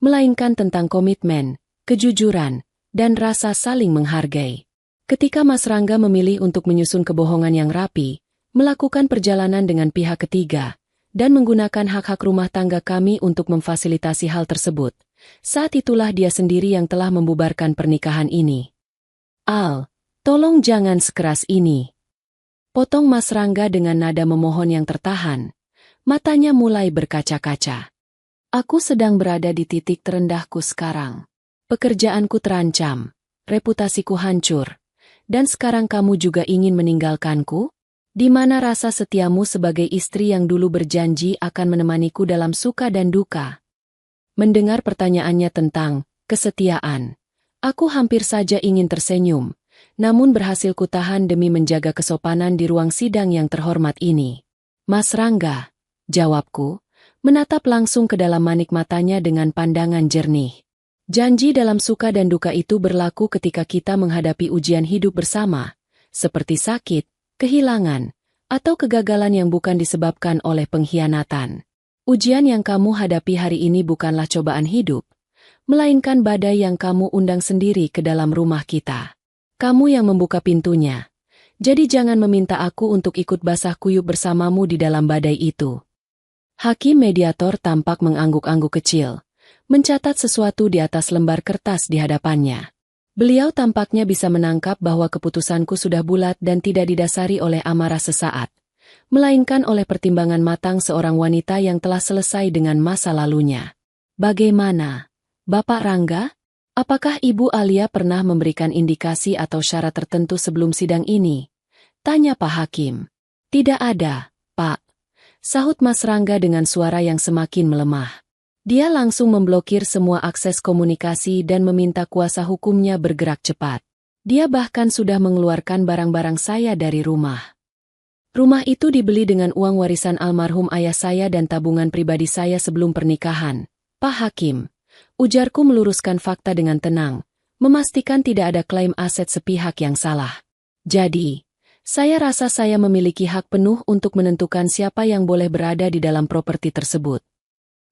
melainkan tentang komitmen, kejujuran, dan rasa saling menghargai. Ketika Mas Rangga memilih untuk menyusun kebohongan yang rapi, melakukan perjalanan dengan pihak ketiga, dan menggunakan hak-hak rumah tangga kami untuk memfasilitasi hal tersebut, saat itulah dia sendiri yang telah membubarkan pernikahan ini." "Al, tolong jangan sekeras ini," potong Mas Rangga dengan nada memohon yang tertahan, Matanya mulai berkaca-kaca. Aku sedang berada di titik terendahku sekarang. Pekerjaanku terancam, reputasiku hancur, dan sekarang kamu juga ingin meninggalkanku? Di mana rasa setiamu sebagai istri yang dulu berjanji akan menemaniku dalam suka dan duka? Mendengar pertanyaannya tentang kesetiaan, aku hampir saja ingin tersenyum, namun berhasil kutahan demi menjaga kesopanan di ruang sidang yang terhormat ini. Mas Rangga, jawabku, menatap langsung ke dalam manik matanya dengan pandangan jernih. Janji dalam suka dan duka itu berlaku ketika kita menghadapi ujian hidup bersama, seperti sakit, kehilangan, atau kegagalan yang bukan disebabkan oleh pengkhianatan. Ujian yang kamu hadapi hari ini bukanlah cobaan hidup, melainkan badai yang kamu undang sendiri ke dalam rumah kita. Kamu yang membuka pintunya, jadi jangan meminta aku untuk ikut basah kuyup bersamamu di dalam badai itu. Hakim mediator tampak mengangguk-angguk kecil, mencatat sesuatu di atas lembar kertas di hadapannya. Beliau tampaknya bisa menangkap bahwa keputusanku sudah bulat dan tidak didasari oleh amarah sesaat, melainkan oleh pertimbangan matang seorang wanita yang telah selesai dengan masa lalunya. Bagaimana, Bapak Rangga? Apakah Ibu Alia pernah memberikan indikasi atau syarat tertentu sebelum sidang ini? Tanya Pak Hakim. Tidak ada, Pak. Sahut Mas Rangga dengan suara yang semakin melemah. Dia langsung memblokir semua akses komunikasi dan meminta kuasa hukumnya bergerak cepat. Dia bahkan sudah mengeluarkan barang-barang saya dari rumah. Rumah itu dibeli dengan uang warisan almarhum ayah saya dan tabungan pribadi saya sebelum pernikahan. Pak Hakim, ujarku meluruskan fakta dengan tenang, memastikan tidak ada klaim aset sepihak yang salah. Jadi, saya rasa saya memiliki hak penuh untuk menentukan siapa yang boleh berada di dalam properti tersebut.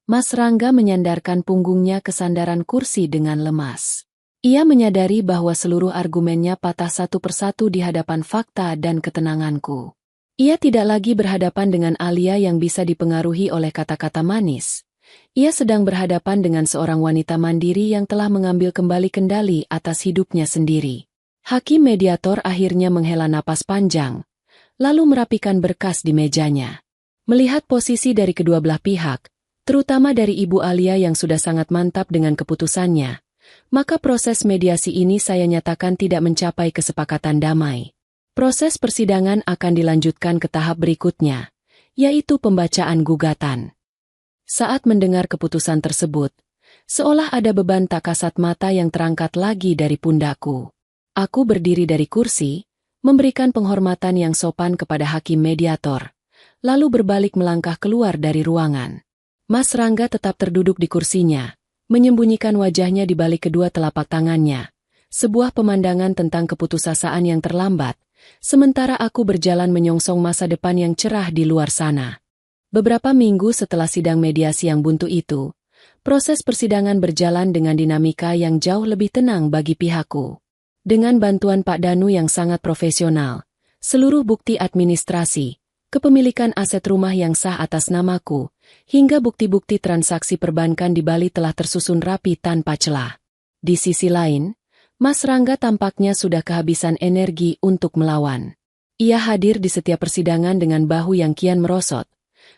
Mas Rangga menyandarkan punggungnya ke sandaran kursi dengan lemas. Ia menyadari bahwa seluruh argumennya patah satu persatu di hadapan fakta dan ketenanganku. Ia tidak lagi berhadapan dengan Alia yang bisa dipengaruhi oleh kata-kata manis. Ia sedang berhadapan dengan seorang wanita mandiri yang telah mengambil kembali kendali atas hidupnya sendiri. Hakim mediator akhirnya menghela napas panjang, lalu merapikan berkas di mejanya. Melihat posisi dari kedua belah pihak, terutama dari Ibu Alia yang sudah sangat mantap dengan keputusannya, maka proses mediasi ini saya nyatakan tidak mencapai kesepakatan damai. Proses persidangan akan dilanjutkan ke tahap berikutnya, yaitu pembacaan gugatan. Saat mendengar keputusan tersebut, seolah ada beban tak kasat mata yang terangkat lagi dari pundakku. Aku berdiri dari kursi, memberikan penghormatan yang sopan kepada hakim mediator, lalu berbalik melangkah keluar dari ruangan. Mas Rangga tetap terduduk di kursinya, menyembunyikan wajahnya di balik kedua telapak tangannya. Sebuah pemandangan tentang keputusasaan yang terlambat, sementara aku berjalan menyongsong masa depan yang cerah di luar sana. Beberapa minggu setelah sidang mediasi yang buntu itu, proses persidangan berjalan dengan dinamika yang jauh lebih tenang bagi pihakku. Dengan bantuan Pak Danu yang sangat profesional, seluruh bukti administrasi, kepemilikan aset rumah yang sah atas namaku, hingga bukti-bukti transaksi perbankan di Bali telah tersusun rapi tanpa celah. Di sisi lain, Mas Rangga tampaknya sudah kehabisan energi untuk melawan. Ia hadir di setiap persidangan dengan bahu yang kian merosot,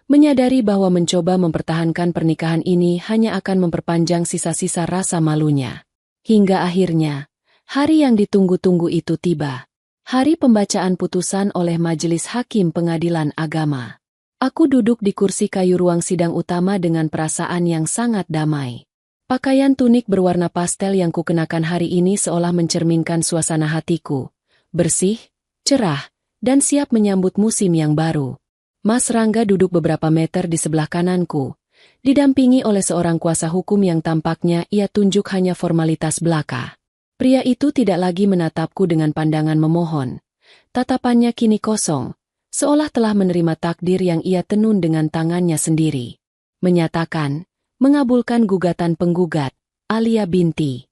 menyadari bahwa mencoba mempertahankan pernikahan ini hanya akan memperpanjang sisa-sisa rasa malunya. Hingga akhirnya, hari yang ditunggu-tunggu itu tiba. Hari pembacaan putusan oleh Majelis Hakim Pengadilan Agama. Aku duduk di kursi kayu ruang sidang utama dengan perasaan yang sangat damai. Pakaian tunik berwarna pastel yang kukenakan hari ini seolah mencerminkan suasana hatiku. Bersih, cerah, dan siap menyambut musim yang baru. Mas Rangga duduk beberapa meter di sebelah kananku, didampingi oleh seorang kuasa hukum yang tampaknya ia tunjuk hanya formalitas belaka. Pria itu tidak lagi menatapku dengan pandangan memohon. Tatapannya kini kosong, seolah telah menerima takdir yang ia tenun dengan tangannya sendiri. Menyatakan, mengabulkan gugatan penggugat, Alia binti.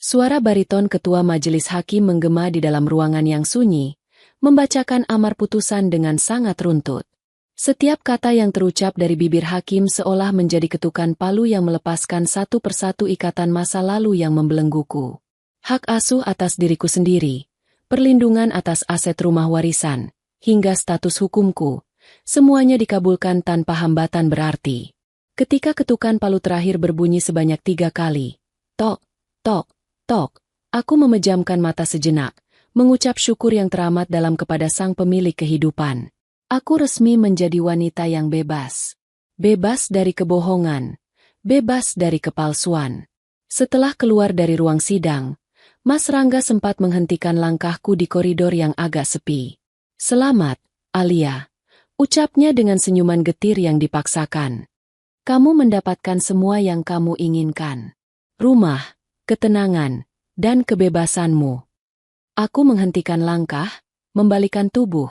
Suara bariton ketua majelis hakim menggema di dalam ruangan yang sunyi, membacakan amar putusan dengan sangat runtut. Setiap kata yang terucap dari bibir hakim seolah menjadi ketukan palu yang melepaskan satu persatu ikatan masa lalu yang membelengguku. Hak asuh atas diriku sendiri, perlindungan atas aset rumah warisan, hingga status hukumku, semuanya dikabulkan tanpa hambatan berarti. Ketika ketukan palu terakhir berbunyi sebanyak 3 kali, tok, tok, tok, aku memejamkan mata sejenak, mengucap syukur yang teramat dalam kepada Sang Pemilik kehidupan. Aku resmi menjadi wanita yang bebas. Bebas dari kebohongan. Bebas dari kepalsuan. Setelah keluar dari ruang sidang, Mas Rangga sempat menghentikan langkahku di koridor yang agak sepi. "Selamat, Alia," ucapnya dengan senyuman getir yang dipaksakan. "Kamu mendapatkan semua yang kamu inginkan. Rumah, ketenangan, dan kebebasanmu." Aku menghentikan langkah, membalikkan tubuh,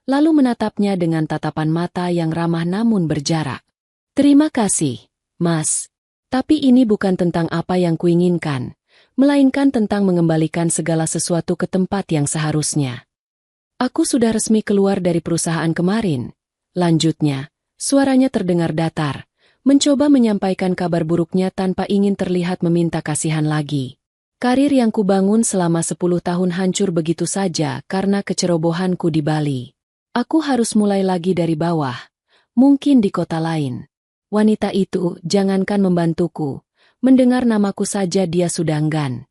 lalu menatapnya dengan tatapan mata yang ramah namun berjarak. "Terima kasih, Mas. Tapi ini bukan tentang apa yang kuinginkan, melainkan tentang mengembalikan segala sesuatu ke tempat yang seharusnya. Aku sudah resmi keluar dari perusahaan kemarin," lanjutnya, suaranya terdengar datar, mencoba menyampaikan kabar buruknya tanpa ingin terlihat meminta kasihan lagi. "Karir yang kubangun selama 10 tahun hancur begitu saja karena kecerobohanku di Bali. Aku harus mulai lagi dari bawah, mungkin di kota lain." Wanita itu jangankan membantuku, mendengar namaku saja dia sudah enggan.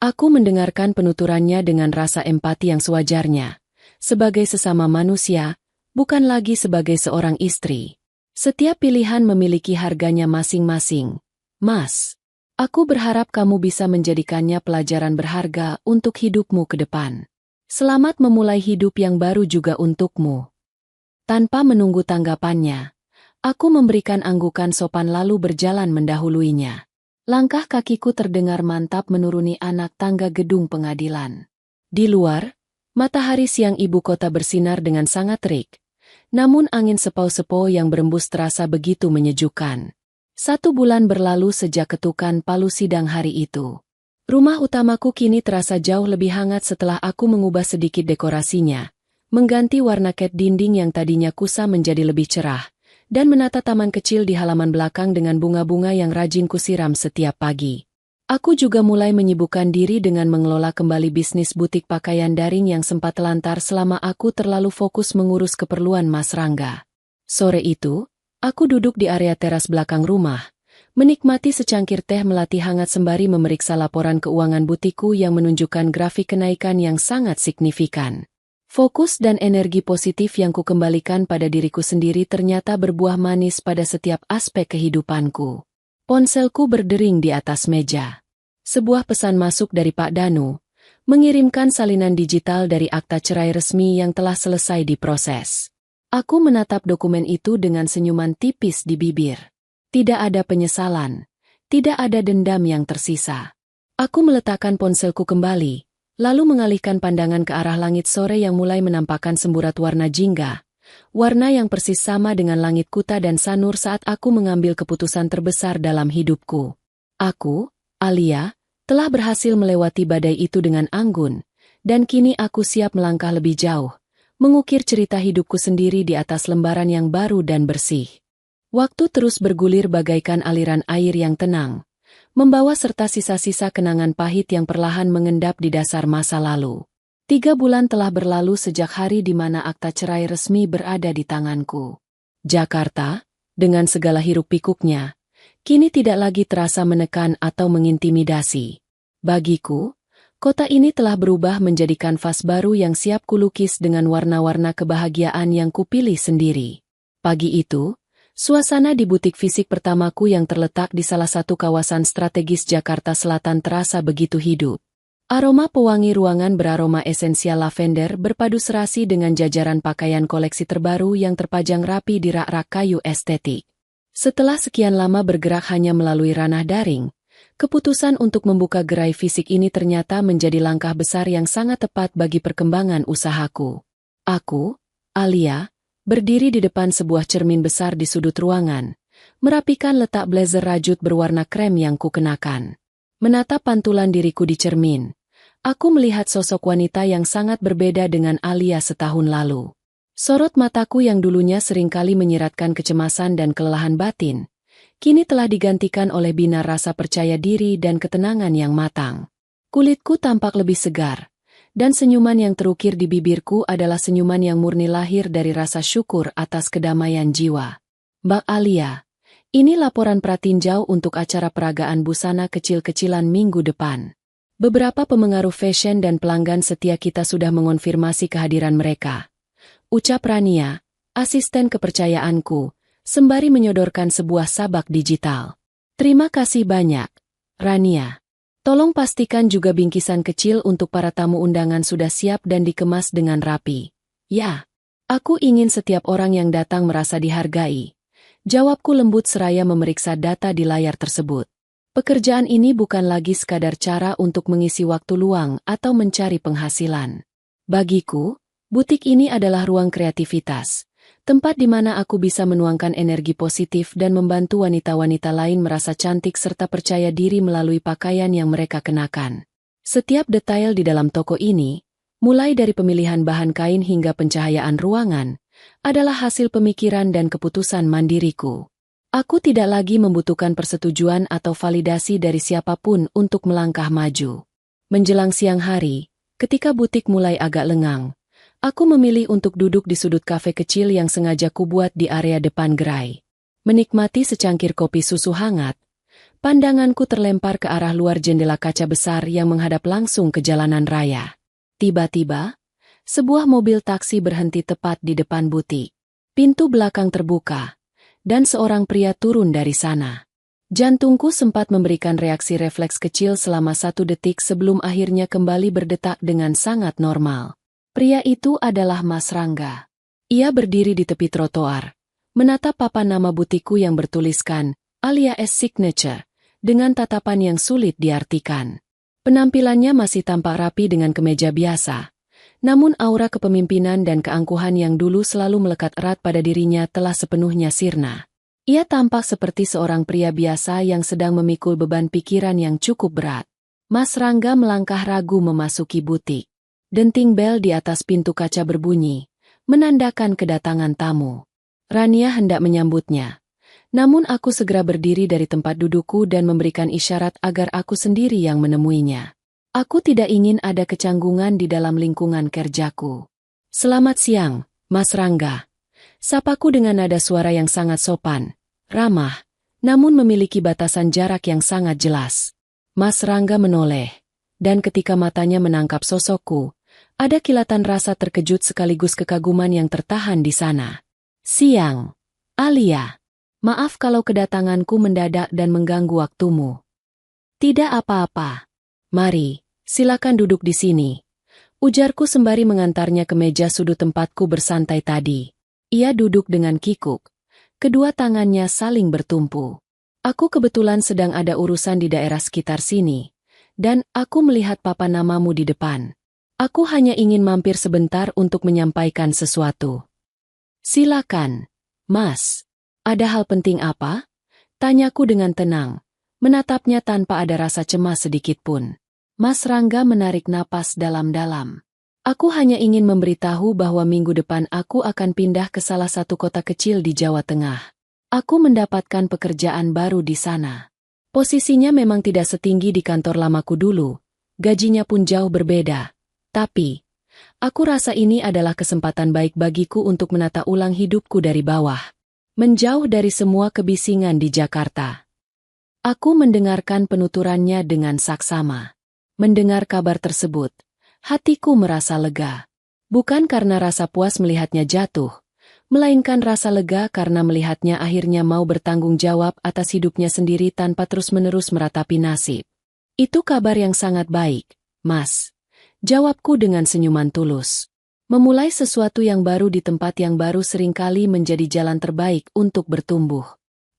Aku mendengarkan penuturannya dengan rasa empati yang sewajarnya, sebagai sesama manusia, bukan lagi sebagai seorang istri. "Setiap pilihan memiliki harganya masing-masing, Mas. Aku berharap kamu bisa menjadikannya pelajaran berharga untuk hidupmu ke depan. Selamat memulai hidup yang baru juga untukmu." Tanpa menunggu tanggapannya, aku memberikan anggukan sopan lalu berjalan mendahuluinya. Langkah kakiku terdengar mantap menuruni anak tangga gedung pengadilan. Di luar, matahari siang ibu kota bersinar dengan sangat terik, namun angin sepau-sepau yang berembus terasa begitu menyejukkan. 1 bulan berlalu sejak ketukan palu sidang hari itu. Rumah utamaku kini terasa jauh lebih hangat setelah aku mengubah sedikit dekorasinya, mengganti warna cat dinding yang tadinya kusam menjadi lebih cerah, dan menata taman kecil di halaman belakang dengan bunga-bunga yang rajin kusiram setiap pagi. Aku juga mulai menyibukkan diri dengan mengelola kembali bisnis butik pakaian daring yang sempat telantar selama aku terlalu fokus mengurus keperluan Mas Rangga. Sore itu, aku duduk di area teras belakang rumah, menikmati secangkir teh melati hangat sembari memeriksa laporan keuangan butikku yang menunjukkan grafik kenaikan yang sangat signifikan. Fokus dan energi positif yang kukembalikan pada diriku sendiri ternyata berbuah manis pada setiap aspek kehidupanku. Ponselku berdering di atas meja. Sebuah pesan masuk dari Pak Danu, mengirimkan salinan digital dari akta cerai resmi yang telah selesai diproses. Aku menatap dokumen itu dengan senyuman tipis di bibir. Tidak ada penyesalan, tidak ada dendam yang tersisa. Aku meletakkan ponselku kembali, lalu mengalihkan pandangan ke arah langit sore yang mulai menampakkan semburat warna jingga, warna yang persis sama dengan langit Kuta dan Sanur saat aku mengambil keputusan terbesar dalam hidupku. Aku, Alia, telah berhasil melewati badai itu dengan anggun, dan kini aku siap melangkah lebih jauh, mengukir cerita hidupku sendiri di atas lembaran yang baru dan bersih. Waktu terus bergulir bagaikan aliran air yang tenang, membawa serta sisa-sisa kenangan pahit yang perlahan mengendap di dasar masa lalu. 3 bulan telah berlalu sejak hari di mana akta cerai resmi berada di tanganku. Jakarta, dengan segala hiruk-pikuknya, kini tidak lagi terasa menekan atau mengintimidasi. Bagiku, kota ini telah berubah menjadi kanvas baru yang siap kulukis dengan warna-warna kebahagiaan yang kupilih sendiri. Pagi itu, suasana di butik fisik pertamaku yang terletak di salah satu kawasan strategis Jakarta Selatan terasa begitu hidup. Aroma pewangi ruangan beraroma esensial lavender berpadu serasi dengan jajaran pakaian koleksi terbaru yang terpajang rapi di rak-rak kayu estetik. Setelah sekian lama bergerak hanya melalui ranah daring, keputusan untuk membuka gerai fisik ini ternyata menjadi langkah besar yang sangat tepat bagi perkembangan usahaku. Aku, Alia, berdiri di depan sebuah cermin besar di sudut ruangan, merapikan letak blazer rajut berwarna krem yang kukenakan. Menatap pantulan diriku di cermin, aku melihat sosok wanita yang sangat berbeda dengan Alia setahun lalu. Sorot mataku yang dulunya seringkali menyiratkan kecemasan dan kelelahan batin, kini telah digantikan oleh binar rasa percaya diri dan ketenangan yang matang. Kulitku tampak lebih segar, Dan senyuman yang terukir di bibirku adalah senyuman yang murni lahir dari rasa syukur atas kedamaian jiwa. Mbak Alia, ini laporan pratinjau untuk acara peragaan busana kecil-kecilan minggu depan. Beberapa pemengaruh fashion dan pelanggan setia kita sudah mengonfirmasi kehadiran mereka. Ucap Rania, asisten kepercayaanku, sembari menyodorkan sebuah sabak digital. Terima kasih banyak, Rania. Tolong pastikan juga bingkisan kecil untuk para tamu undangan sudah siap dan dikemas dengan rapi. Ya, aku ingin setiap orang yang datang merasa dihargai. Jawabku lembut seraya memeriksa data di layar tersebut. Pekerjaan ini bukan lagi sekadar cara untuk mengisi waktu luang atau mencari penghasilan. Bagiku, butik ini adalah ruang kreativitas. Tempat di mana aku bisa menuangkan energi positif dan membantu wanita-wanita lain merasa cantik serta percaya diri melalui pakaian yang mereka kenakan. Setiap detail di dalam toko ini, mulai dari pemilihan bahan kain hingga pencahayaan ruangan, adalah hasil pemikiran dan keputusan mandiriku. Aku tidak lagi membutuhkan persetujuan atau validasi dari siapapun untuk melangkah maju. Menjelang siang hari, ketika butik mulai agak lengang, aku memilih untuk duduk di sudut kafe kecil yang sengaja kubuat di area depan gerai. Menikmati secangkir kopi susu hangat, pandanganku terlempar ke arah luar jendela kaca besar yang menghadap langsung ke jalanan raya. Tiba-tiba, sebuah mobil taksi berhenti tepat di depan butik. Pintu belakang terbuka, dan seorang pria turun dari sana. Jantungku sempat memberikan reaksi refleks kecil selama 1 detik sebelum akhirnya kembali berdetak dengan sangat normal. Pria itu adalah Mas Rangga. Ia berdiri di tepi trotoar, menatap papan nama butikku yang bertuliskan Alia S Signature, dengan tatapan yang sulit diartikan. Penampilannya masih tampak rapi dengan kemeja biasa, namun aura kepemimpinan dan keangkuhan yang dulu selalu melekat erat pada dirinya telah sepenuhnya sirna. Ia tampak seperti seorang pria biasa yang sedang memikul beban pikiran yang cukup berat. Mas Rangga melangkah ragu memasuki butik. Denting bel di atas pintu kaca berbunyi, menandakan kedatangan tamu. Rania hendak menyambutnya. Namun aku segera berdiri dari tempat dudukku dan memberikan isyarat agar aku sendiri yang menemuinya. Aku tidak ingin ada kecanggungan di dalam lingkungan kerjaku. Selamat siang, Mas Rangga. Sapaku dengan nada suara yang sangat sopan, ramah, namun memiliki batasan jarak yang sangat jelas. Mas Rangga menoleh, dan ketika matanya menangkap sosokku, ada kilatan rasa terkejut sekaligus kekaguman yang tertahan di sana. Siang, Alia. Maaf kalau kedatanganku mendadak dan mengganggu waktumu. Tidak apa-apa. Mari, silakan duduk di sini. Ujarku sembari mengantarnya ke meja sudut tempatku bersantai tadi. Ia duduk dengan kikuk. Kedua tangannya saling bertumpu. Aku kebetulan sedang ada urusan di daerah sekitar sini. Dan aku melihat papan namamu di depan. Aku hanya ingin mampir sebentar untuk menyampaikan sesuatu. Silakan, Mas. Ada hal penting apa? Tanyaku dengan tenang, menatapnya tanpa ada rasa cemas sedikitpun. Mas Rangga menarik napas dalam-dalam. Aku hanya ingin memberitahu bahwa minggu depan aku akan pindah ke salah satu kota kecil di Jawa Tengah. Aku mendapatkan pekerjaan baru di sana. Posisinya memang tidak setinggi di kantor lamaku dulu, gajinya pun jauh berbeda. Tapi, aku rasa ini adalah kesempatan baik bagiku untuk menata ulang hidupku dari bawah. Menjauh dari semua kebisingan di Jakarta. Aku mendengarkan penuturannya dengan saksama. Mendengar kabar tersebut, hatiku merasa lega. Bukan karena rasa puas melihatnya jatuh, melainkan rasa lega karena melihatnya akhirnya mau bertanggung jawab atas hidupnya sendiri tanpa terus-menerus meratapi nasib. Itu kabar yang sangat baik, Mas. Jawabku dengan senyuman tulus. Memulai sesuatu yang baru di tempat yang baru seringkali menjadi jalan terbaik untuk bertumbuh.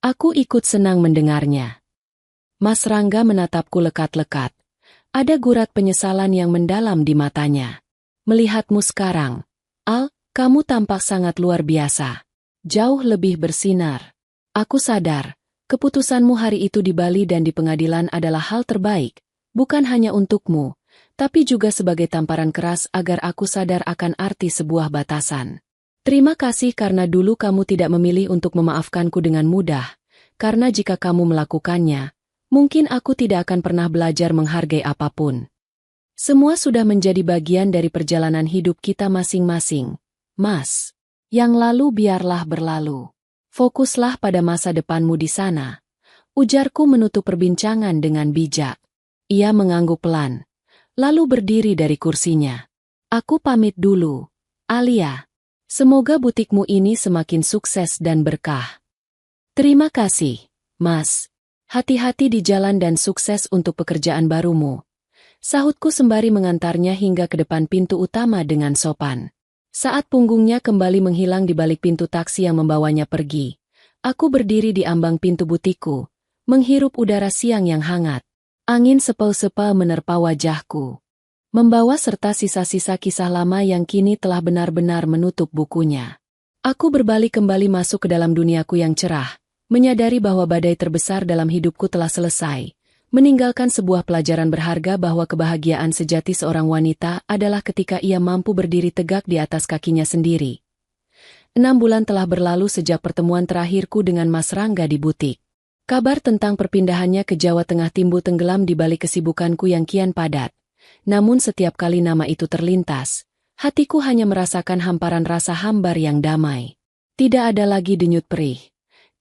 Aku ikut senang mendengarnya. Mas Rangga menatapku lekat-lekat. Ada gurat penyesalan yang mendalam di matanya. Melihatmu sekarang, Al, kamu tampak sangat luar biasa. Jauh lebih bersinar. Aku sadar, keputusanmu hari itu di Bali dan di pengadilan adalah hal terbaik, bukan hanya untukmu, tapi juga sebagai tamparan keras agar aku sadar akan arti sebuah batasan. Terima kasih karena dulu kamu tidak memilih untuk memaafkanku dengan mudah, karena jika kamu melakukannya, mungkin aku tidak akan pernah belajar menghargai apapun. Semua sudah menjadi bagian dari perjalanan hidup kita masing-masing, Mas. Yang lalu biarlah berlalu. Fokuslah pada masa depanmu di sana. Ujarku menutup perbincangan dengan bijak. Ia mengangguk pelan, lalu berdiri dari kursinya. Aku pamit dulu, Alia. Semoga butikmu ini semakin sukses dan berkah. Terima kasih, Mas. Hati-hati di jalan dan sukses untuk pekerjaan barumu. Sahutku sembari mengantarnya hingga ke depan pintu utama dengan sopan. Saat punggungnya kembali menghilang di balik pintu taksi yang membawanya pergi, aku berdiri di ambang pintu butikku, menghirup udara siang yang hangat. Angin sepau-sepau menerpa wajahku, membawa serta sisa-sisa kisah lama yang kini telah benar-benar menutup bukunya. Aku berbalik kembali masuk ke dalam duniaku yang cerah, menyadari bahwa badai terbesar dalam hidupku telah selesai, meninggalkan sebuah pelajaran berharga bahwa kebahagiaan sejati seorang wanita adalah ketika ia mampu berdiri tegak di atas kakinya sendiri. 6 bulan telah berlalu sejak pertemuan terakhirku dengan Mas Rangga di butik. Kabar tentang perpindahannya ke Jawa Tengah timbul tenggelam di balik kesibukanku yang kian padat. Namun setiap kali nama itu terlintas, hatiku hanya merasakan hamparan rasa hambar yang damai. Tidak ada lagi denyut perih.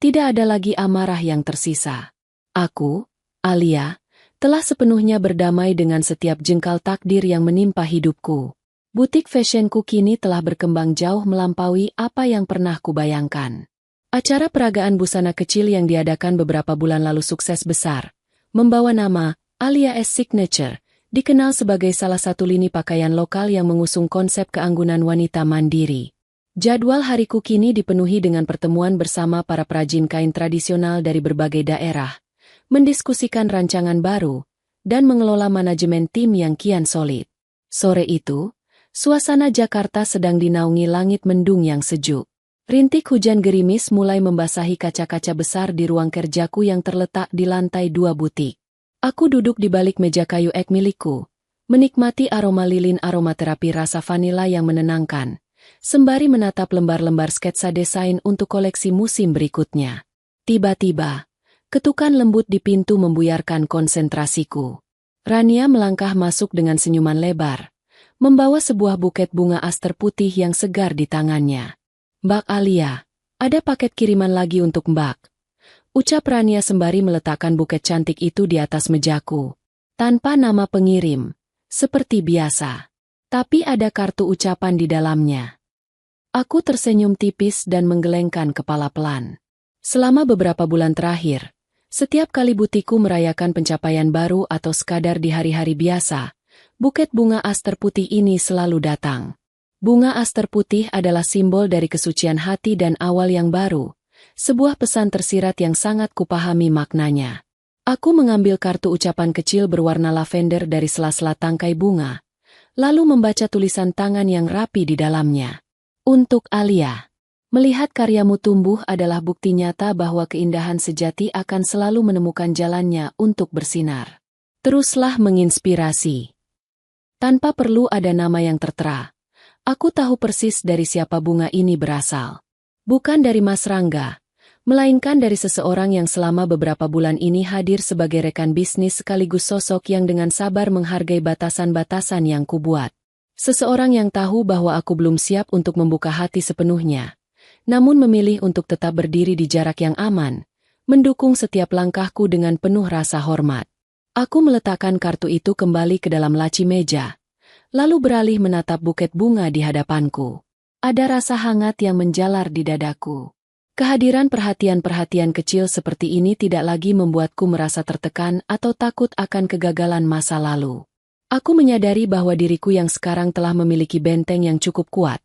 Tidak ada lagi amarah yang tersisa. Aku, Alia, telah sepenuhnya berdamai dengan setiap jengkal takdir yang menimpa hidupku. Butik fashionku kini telah berkembang jauh melampaui apa yang pernah kubayangkan. Acara peragaan busana kecil yang diadakan beberapa bulan lalu sukses besar, membawa nama Alia S Signature, dikenal sebagai salah satu lini pakaian lokal yang mengusung konsep keanggunan wanita mandiri. Jadwal hariku kini dipenuhi dengan pertemuan bersama para perajin kain tradisional dari berbagai daerah, mendiskusikan rancangan baru, dan mengelola manajemen tim yang kian solid. Sore itu, suasana Jakarta sedang dinaungi langit mendung yang sejuk. Rintik hujan gerimis mulai membasahi kaca-kaca besar di ruang kerjaku yang terletak di lantai 2 butik. Aku duduk di balik meja kayu ek milikku, menikmati aroma lilin aromaterapi rasa vanila yang menenangkan, sembari menatap lembar-lembar sketsa desain untuk koleksi musim berikutnya. Tiba-tiba, ketukan lembut di pintu membuyarkan konsentrasiku. Rania melangkah masuk dengan senyuman lebar, membawa sebuah buket bunga aster putih yang segar di tangannya. Mbak Alia, ada paket kiriman lagi untuk Mbak. Ucap Rania sembari meletakkan buket cantik itu di atas mejaku. Tanpa nama pengirim, seperti biasa. Tapi ada kartu ucapan di dalamnya. Aku tersenyum tipis dan menggelengkan kepala pelan. Selama beberapa bulan terakhir, setiap kali butikku merayakan pencapaian baru atau sekadar di hari-hari biasa, buket bunga aster putih ini selalu datang. Bunga aster putih adalah simbol dari kesucian hati dan awal yang baru, sebuah pesan tersirat yang sangat kupahami maknanya. Aku mengambil kartu ucapan kecil berwarna lavender dari sela-sela tangkai bunga, lalu membaca tulisan tangan yang rapi di dalamnya. Untuk Alia, melihat karyamu tumbuh adalah bukti nyata bahwa keindahan sejati akan selalu menemukan jalannya untuk bersinar. Teruslah menginspirasi. Tanpa perlu ada nama yang tertera, aku tahu persis dari siapa bunga ini berasal. Bukan dari Mas Rangga, melainkan dari seseorang yang selama beberapa bulan ini hadir sebagai rekan bisnis sekaligus sosok yang dengan sabar menghargai batasan-batasan yang kubuat. Seseorang yang tahu bahwa aku belum siap untuk membuka hati sepenuhnya, namun memilih untuk tetap berdiri di jarak yang aman, mendukung setiap langkahku dengan penuh rasa hormat. Aku meletakkan kartu itu kembali ke dalam laci meja, lalu beralih menatap buket bunga di hadapanku. Ada rasa hangat yang menjalar di dadaku. Kehadiran perhatian-perhatian kecil seperti ini tidak lagi membuatku merasa tertekan atau takut akan kegagalan masa lalu. Aku menyadari bahwa diriku yang sekarang telah memiliki benteng yang cukup kuat.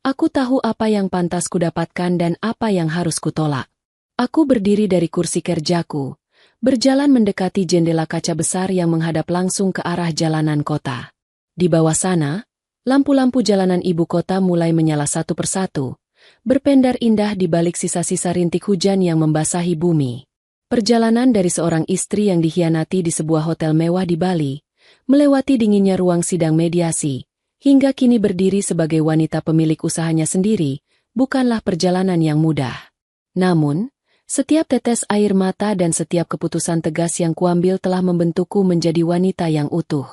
Aku tahu apa yang pantas kudapatkan dan apa yang harus kutolak. Aku berdiri dari kursi kerjaku, berjalan mendekati jendela kaca besar yang menghadap langsung ke arah jalanan kota. Di bawah sana, lampu-lampu jalanan ibu kota mulai menyala satu persatu, berpendar indah di balik sisa-sisa rintik hujan yang membasahi bumi. Perjalanan dari seorang istri yang dikhianati di sebuah hotel mewah di Bali, melewati dinginnya ruang sidang mediasi, hingga kini berdiri sebagai wanita pemilik usahanya sendiri, bukanlah perjalanan yang mudah. Namun, setiap tetes air mata dan setiap keputusan tegas yang kuambil telah membentukku menjadi wanita yang utuh.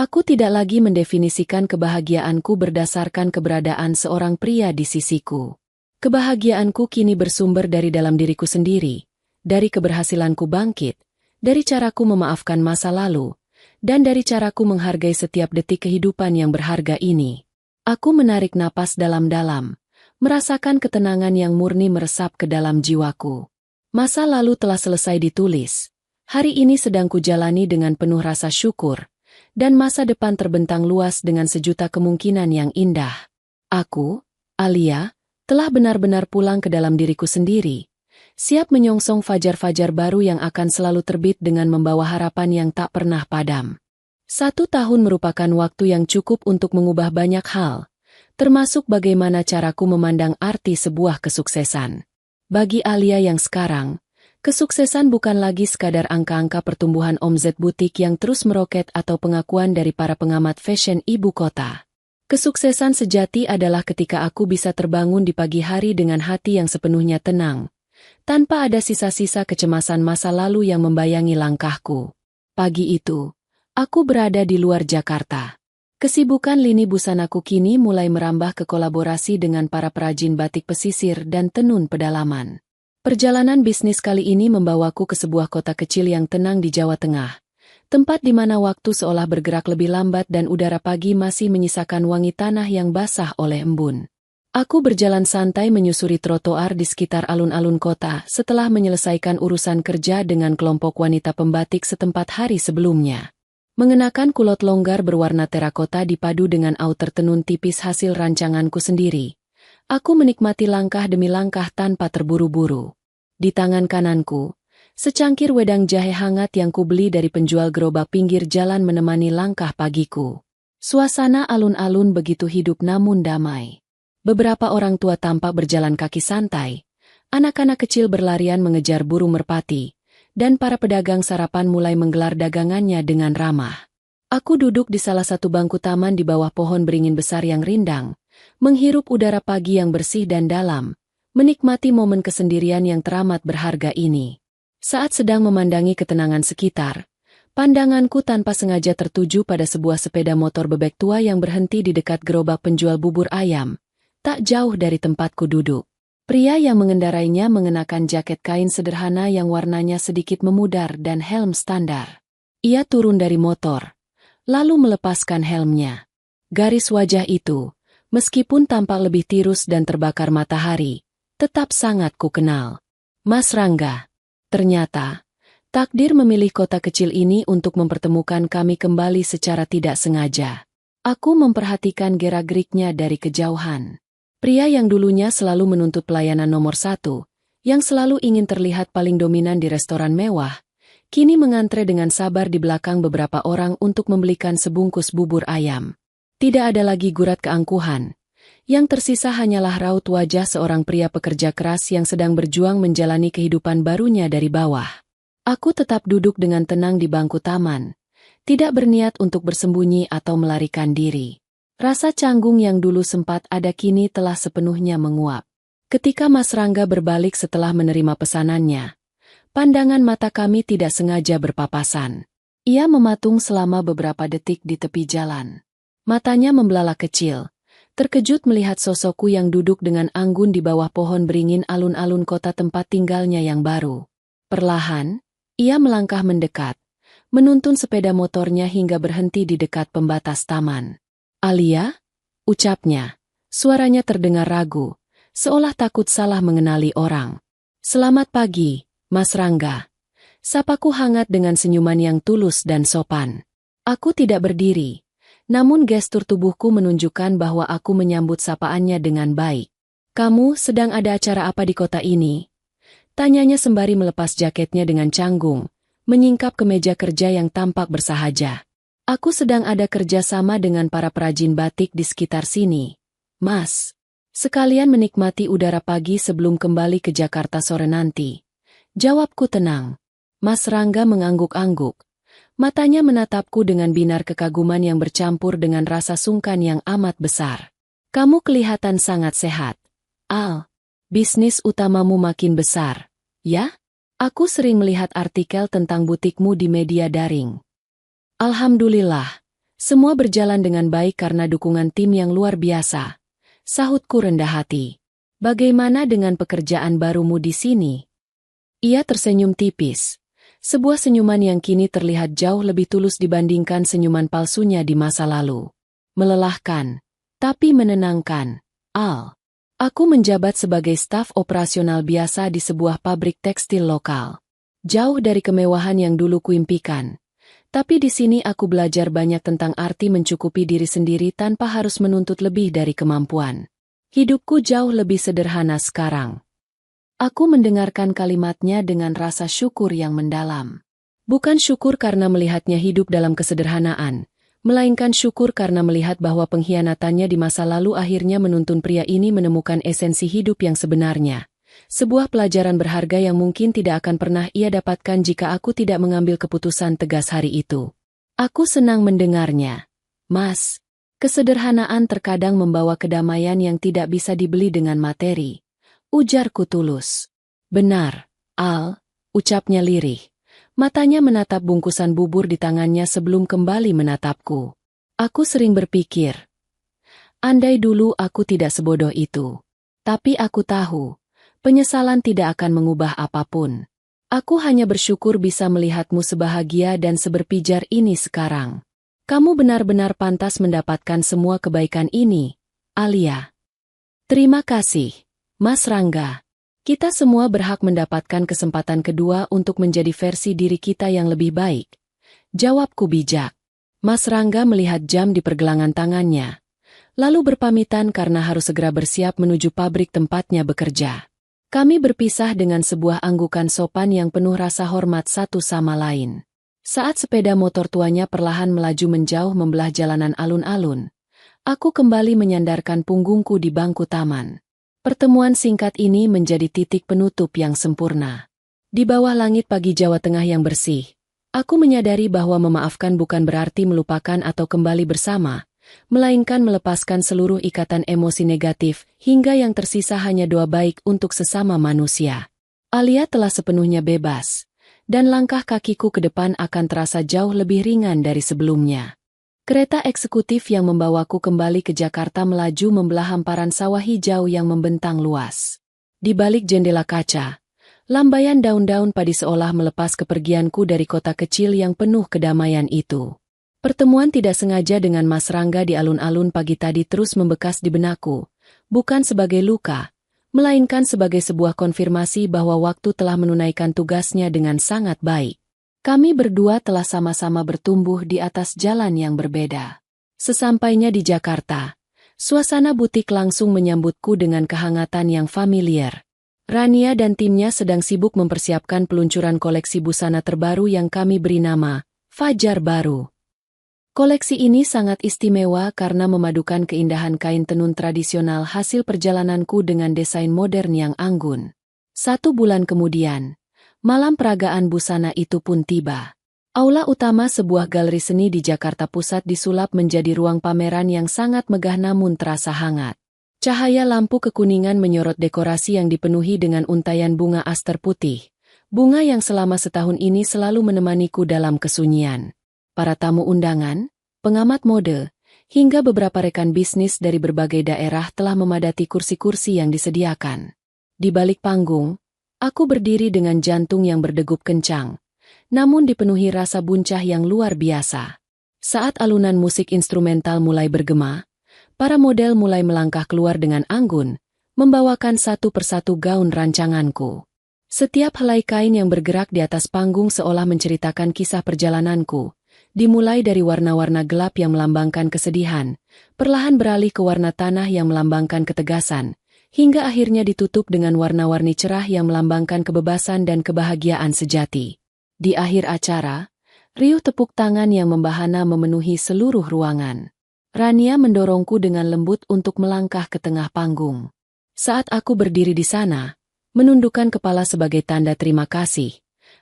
Aku tidak lagi mendefinisikan kebahagiaanku berdasarkan keberadaan seorang pria di sisiku. Kebahagiaanku kini bersumber dari dalam diriku sendiri, dari keberhasilanku bangkit, dari caraku memaafkan masa lalu, dan dari caraku menghargai setiap detik kehidupan yang berharga ini. Aku menarik napas dalam-dalam, merasakan ketenangan yang murni meresap ke dalam jiwaku. Masa lalu telah selesai ditulis. Hari ini sedang kujalani dengan penuh rasa syukur, dan masa depan terbentang luas dengan sejuta kemungkinan yang indah. Aku, Alia, telah benar-benar pulang ke dalam diriku sendiri, siap menyongsong fajar-fajar baru yang akan selalu terbit dengan membawa harapan yang tak pernah padam. 1 tahun merupakan waktu yang cukup untuk mengubah banyak hal, termasuk bagaimana caraku memandang arti sebuah kesuksesan. Bagi Alia yang sekarang, kesuksesan bukan lagi sekadar angka-angka pertumbuhan omset butik yang terus meroket atau pengakuan dari para pengamat fashion ibu kota. Kesuksesan sejati adalah ketika aku bisa terbangun di pagi hari dengan hati yang sepenuhnya tenang, tanpa ada sisa-sisa kecemasan masa lalu yang membayangi langkahku. Pagi itu, aku berada di luar Jakarta. Kesibukan lini busanaku kini mulai merambah ke kolaborasi dengan para perajin batik pesisir dan tenun pedalaman. Perjalanan bisnis kali ini membawaku ke sebuah kota kecil yang tenang di Jawa Tengah, tempat di mana waktu seolah bergerak lebih lambat dan udara pagi masih menyisakan wangi tanah yang basah oleh embun. Aku berjalan santai menyusuri trotoar di sekitar alun-alun kota setelah menyelesaikan urusan kerja dengan kelompok wanita pembatik setempat hari sebelumnya. Mengenakan kulot longgar berwarna terakota dipadu dengan outer tenun tipis hasil rancanganku sendiri. Aku menikmati langkah demi langkah tanpa terburu-buru. Di tangan kananku, secangkir wedang jahe hangat yang kubeli dari penjual gerobak pinggir jalan menemani langkah pagiku. Suasana alun-alun begitu hidup namun damai. Beberapa orang tua tampak berjalan kaki santai, anak-anak kecil berlarian mengejar burung merpati, dan para pedagang sarapan mulai menggelar dagangannya dengan ramah. Aku duduk di salah satu bangku taman di bawah pohon beringin besar yang rindang, menghirup udara pagi yang bersih dan dalam, menikmati momen kesendirian yang teramat berharga ini. Saat sedang memandangi ketenangan sekitar, pandanganku tanpa sengaja tertuju pada sebuah sepeda motor bebek tua yang berhenti di dekat gerobak penjual bubur ayam, tak jauh dari tempatku duduk. Pria yang mengendarainya mengenakan jaket kain sederhana yang warnanya sedikit memudar dan helm standar. Ia turun dari motor, lalu melepaskan helmnya. Garis wajah itu, meskipun tampak lebih tirus dan terbakar matahari, tetap sangat kukenal. Mas Rangga. Ternyata, takdir memilih kota kecil ini untuk mempertemukan kami kembali secara tidak sengaja. Aku memperhatikan gerak-geriknya dari kejauhan. Pria yang dulunya selalu menuntut pelayanan nomor 1, yang selalu ingin terlihat paling dominan di restoran mewah, kini mengantre dengan sabar di belakang beberapa orang untuk membelikan sebungkus bubur ayam. Tidak ada lagi gurat keangkuhan. Yang tersisa hanyalah raut wajah seorang pria pekerja keras yang sedang berjuang menjalani kehidupan barunya dari bawah. Aku tetap duduk dengan tenang di bangku taman, tidak berniat untuk bersembunyi atau melarikan diri. Rasa canggung yang dulu sempat ada kini telah sepenuhnya menguap. Ketika Mas Rangga berbalik setelah menerima pesanannya, pandangan mata kami tidak sengaja berpapasan. Ia mematung selama beberapa detik di tepi jalan. Matanya membelalak kecil, terkejut melihat sosokku yang duduk dengan anggun di bawah pohon beringin alun-alun kota tempat tinggalnya yang baru. Perlahan, ia melangkah mendekat, menuntun sepeda motornya hingga berhenti di dekat pembatas taman. "Alia?" ucapnya. Suaranya terdengar ragu, seolah takut salah mengenali orang. "Selamat pagi, Mas Rangga." Sapaku hangat dengan senyuman yang tulus dan sopan. Aku tidak berdiri, namun gestur tubuhku menunjukkan bahwa aku menyambut sapaannya dengan baik. "Kamu sedang ada acara apa di kota ini?" tanyanya sembari melepas jaketnya dengan canggung, menyingkap kemeja kerja yang tampak bersahaja. "Aku sedang ada kerja sama dengan para perajin batik di sekitar sini, Mas. Sekalian menikmati udara pagi sebelum kembali ke Jakarta sore nanti," jawabku tenang. Mas Rangga mengangguk-angguk. Matanya menatapku dengan binar kekaguman yang bercampur dengan rasa sungkan yang amat besar. "Kamu kelihatan sangat sehat, Al. Bisnis utamamu makin besar, ya? Aku sering melihat artikel tentang butikmu di media daring." "Alhamdulillah, Semua berjalan dengan baik karena dukungan tim yang luar biasa. Sahutku rendah hati. Bagaimana dengan pekerjaan barumu di sini? Ia tersenyum tipis. Sebuah senyuman yang kini terlihat jauh lebih tulus dibandingkan senyuman palsunya di masa lalu. Melelahkan, tapi menenangkan. Al. Aku menjabat sebagai staf operasional biasa di sebuah pabrik tekstil lokal. Jauh dari kemewahan yang dulu kuimpikan. Tapi di sini aku belajar banyak tentang arti mencukupi diri sendiri tanpa harus menuntut lebih dari kemampuan. Hidupku jauh lebih sederhana sekarang. Aku mendengarkan kalimatnya dengan rasa syukur yang mendalam. Bukan syukur karena melihatnya hidup dalam kesederhanaan, melainkan syukur karena melihat bahwa pengkhianatannya di masa lalu akhirnya menuntun pria ini menemukan esensi hidup yang sebenarnya. Sebuah pelajaran berharga yang mungkin tidak akan pernah ia dapatkan jika aku tidak mengambil keputusan tegas hari itu. Aku senang mendengarnya. Mas, kesederhanaan terkadang membawa kedamaian yang tidak bisa dibeli dengan materi. Ujarku tulus. Benar, Al, ucapnya lirih. Matanya menatap bungkusan bubur di tangannya sebelum kembali menatapku. Aku sering berpikir, andai dulu aku tidak sebodoh itu. Tapi aku tahu, penyesalan tidak akan mengubah apapun. Aku hanya bersyukur bisa melihatmu sebahagia dan seberpijar ini sekarang. Kamu benar-benar pantas mendapatkan semua kebaikan ini, Alia. Terima kasih, Mas Rangga. Kita semua berhak mendapatkan kesempatan kedua untuk menjadi versi diri kita yang lebih baik. Jawabku bijak. Mas Rangga melihat jam di pergelangan tangannya. Lalu berpamitan karena harus segera bersiap menuju pabrik tempatnya bekerja. Kami berpisah dengan sebuah anggukan sopan yang penuh rasa hormat satu sama lain. Saat sepeda motor tuanya perlahan melaju menjauh membelah jalanan alun-alun, aku kembali menyandarkan punggungku di bangku taman. Pertemuan singkat ini menjadi titik penutup yang sempurna. Di bawah langit pagi Jawa Tengah yang bersih, aku menyadari bahwa memaafkan bukan berarti melupakan atau kembali bersama, melainkan melepaskan seluruh ikatan emosi negatif hingga yang tersisa hanya doa baik untuk sesama manusia. Alia telah sepenuhnya bebas, dan langkah kakiku ke depan akan terasa jauh lebih ringan dari sebelumnya. Kereta eksekutif yang membawaku kembali ke Jakarta melaju membelah hamparan sawah hijau yang membentang luas. Di balik jendela kaca, lambaian daun-daun padi seolah melepas kepergianku dari kota kecil yang penuh kedamaian itu. Pertemuan tidak sengaja dengan Mas Rangga di alun-alun pagi tadi terus membekas di benakku, bukan sebagai luka, melainkan sebagai sebuah konfirmasi bahwa waktu telah menunaikan tugasnya dengan sangat baik. Kami berdua telah sama-sama bertumbuh di atas jalan yang berbeda. Sesampainya di Jakarta, suasana butik langsung menyambutku dengan kehangatan yang familiar. Rania dan timnya sedang sibuk mempersiapkan peluncuran koleksi busana terbaru yang kami beri nama Fajar Baru. Koleksi ini sangat istimewa karena memadukan keindahan kain tenun tradisional hasil perjalananku dengan desain modern yang anggun. 1 bulan kemudian, malam peragaan busana itu pun tiba. Aula utama sebuah galeri seni di Jakarta Pusat disulap menjadi ruang pameran yang sangat megah namun terasa hangat. Cahaya lampu kekuningan menyorot dekorasi yang dipenuhi dengan untaian bunga aster putih. Bunga yang selama setahun ini selalu menemaniku dalam kesunyian. Para tamu undangan, pengamat mode, hingga beberapa rekan bisnis dari berbagai daerah telah memadati kursi-kursi yang disediakan. Di balik panggung, aku berdiri dengan jantung yang berdegup kencang, namun dipenuhi rasa buncah yang luar biasa. Saat alunan musik instrumental mulai bergema, para model mulai melangkah keluar dengan anggun, membawakan satu persatu gaun rancanganku. Setiap helai kain yang bergerak di atas panggung seolah menceritakan kisah perjalananku, dimulai dari warna-warna gelap yang melambangkan kesedihan, perlahan beralih ke warna tanah yang melambangkan ketegasan, hingga akhirnya ditutup dengan warna-warni cerah yang melambangkan kebebasan dan kebahagiaan sejati. Di akhir acara, riuh tepuk tangan yang membahana memenuhi seluruh ruangan. Rania mendorongku dengan lembut untuk melangkah ke tengah panggung. Saat aku berdiri di sana, menundukkan kepala sebagai tanda terima kasih,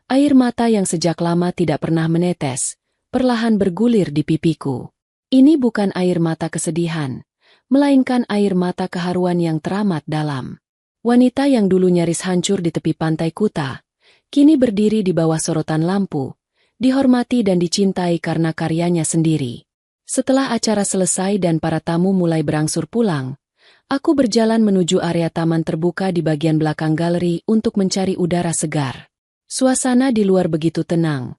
air mata yang sejak lama tidak pernah menetes, perlahan bergulir di pipiku. Ini bukan air mata kesedihan, melainkan air mata keharuan yang teramat dalam. Wanita yang dulu nyaris hancur di tepi pantai Kuta, kini berdiri di bawah sorotan lampu, dihormati dan dicintai karena karyanya sendiri. Setelah acara selesai dan para tamu mulai berangsur pulang, aku berjalan menuju area taman terbuka di bagian belakang galeri untuk mencari udara segar. Suasana di luar begitu tenang.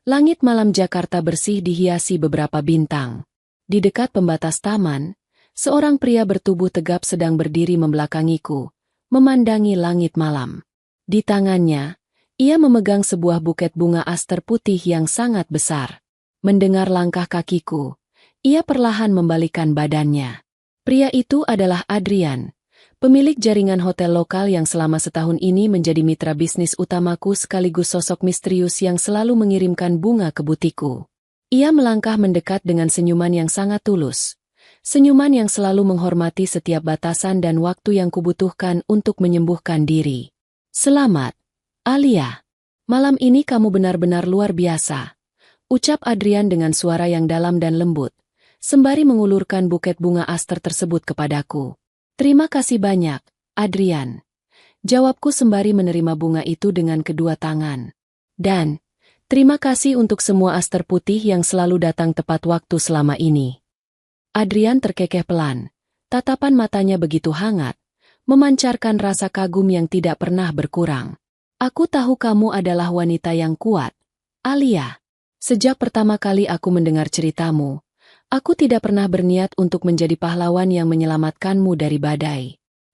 Langit malam Jakarta bersih dihiasi beberapa bintang. Di dekat pembatas taman, seorang pria bertubuh tegap sedang berdiri membelakangiku, memandangi langit malam. Di tangannya, ia memegang sebuah buket bunga aster putih yang sangat besar. Mendengar langkah kakiku, ia perlahan membalikkan badannya. Pria itu adalah Adrian, pemilik jaringan hotel lokal yang selama setahun ini menjadi mitra bisnis utamaku sekaligus sosok misterius yang selalu mengirimkan bunga ke butikku. Ia melangkah mendekat dengan senyuman yang sangat tulus. Senyuman yang selalu menghormati setiap batasan dan waktu yang kubutuhkan untuk menyembuhkan diri. Selamat, Alia. Malam ini kamu benar-benar luar biasa, ucap Adrian dengan suara yang dalam dan lembut, sembari mengulurkan buket bunga aster tersebut kepadaku. Terima kasih banyak, Adrian. Jawabku sembari menerima bunga itu dengan kedua tangan. Dan terima kasih untuk semua aster putih yang selalu datang tepat waktu selama ini. Adrian terkekeh pelan. Tatapan matanya begitu hangat, memancarkan rasa kagum yang tidak pernah berkurang. Aku tahu kamu adalah wanita yang kuat, Alia. Sejak pertama kali aku mendengar ceritamu, aku tidak pernah berniat untuk menjadi pahlawan yang menyelamatkanmu dari badai.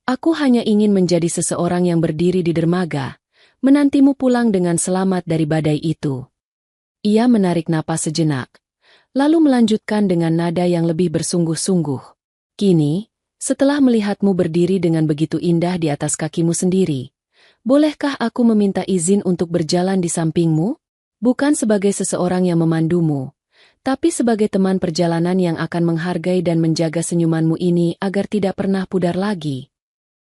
Aku hanya ingin menjadi seseorang yang berdiri di dermaga, menantimu pulang dengan selamat dari badai itu. Ia menarik napas sejenak, lalu melanjutkan dengan nada yang lebih bersungguh-sungguh. Kini, setelah melihatmu berdiri dengan begitu indah di atas kakimu sendiri, bolehkah aku meminta izin untuk berjalan di sampingmu? Bukan sebagai seseorang yang memandumu, tapi sebagai teman perjalanan yang akan menghargai dan menjaga senyumanmu ini agar tidak pernah pudar lagi.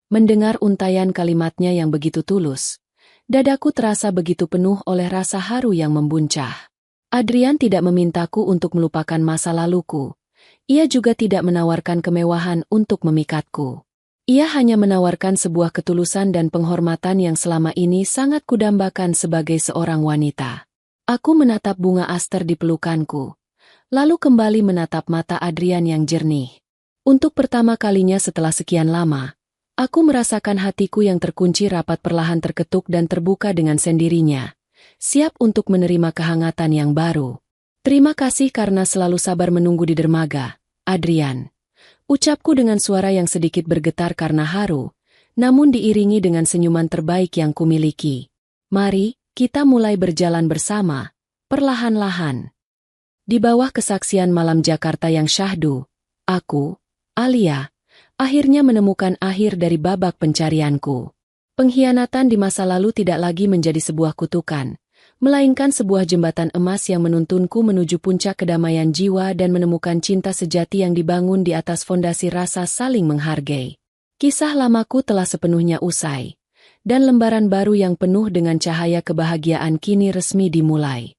Mendengar untaian kalimatnya yang begitu tulus, dadaku terasa begitu penuh oleh rasa haru yang membuncah. Adrian tidak memintaku untuk melupakan masa laluku. Ia juga tidak menawarkan kemewahan untuk memikatku. Ia hanya menawarkan sebuah ketulusan dan penghormatan yang selama ini sangat kudambakan sebagai seorang wanita. Aku menatap bunga aster di pelukanku, lalu kembali menatap mata Adrian yang jernih. Untuk pertama kalinya setelah sekian lama, aku merasakan hatiku yang terkunci rapat perlahan terketuk dan terbuka dengan sendirinya, siap untuk menerima kehangatan yang baru. Terima kasih karena selalu sabar menunggu di dermaga, Adrian. Ucapku dengan suara yang sedikit bergetar karena haru, namun diiringi dengan senyuman terbaik yang kumiliki. Mari, kita mulai berjalan bersama, perlahan-lahan. Di bawah kesaksian malam Jakarta yang syahdu, aku, Alia, akhirnya menemukan akhir dari babak pencarianku. Pengkhianatan di masa lalu tidak lagi menjadi sebuah kutukan, melainkan sebuah jembatan emas yang menuntunku menuju puncak kedamaian jiwa dan menemukan cinta sejati yang dibangun di atas fondasi rasa saling menghargai. Kisah lamaku telah sepenuhnya usai, dan lembaran baru yang penuh dengan cahaya kebahagiaan kini resmi dimulai.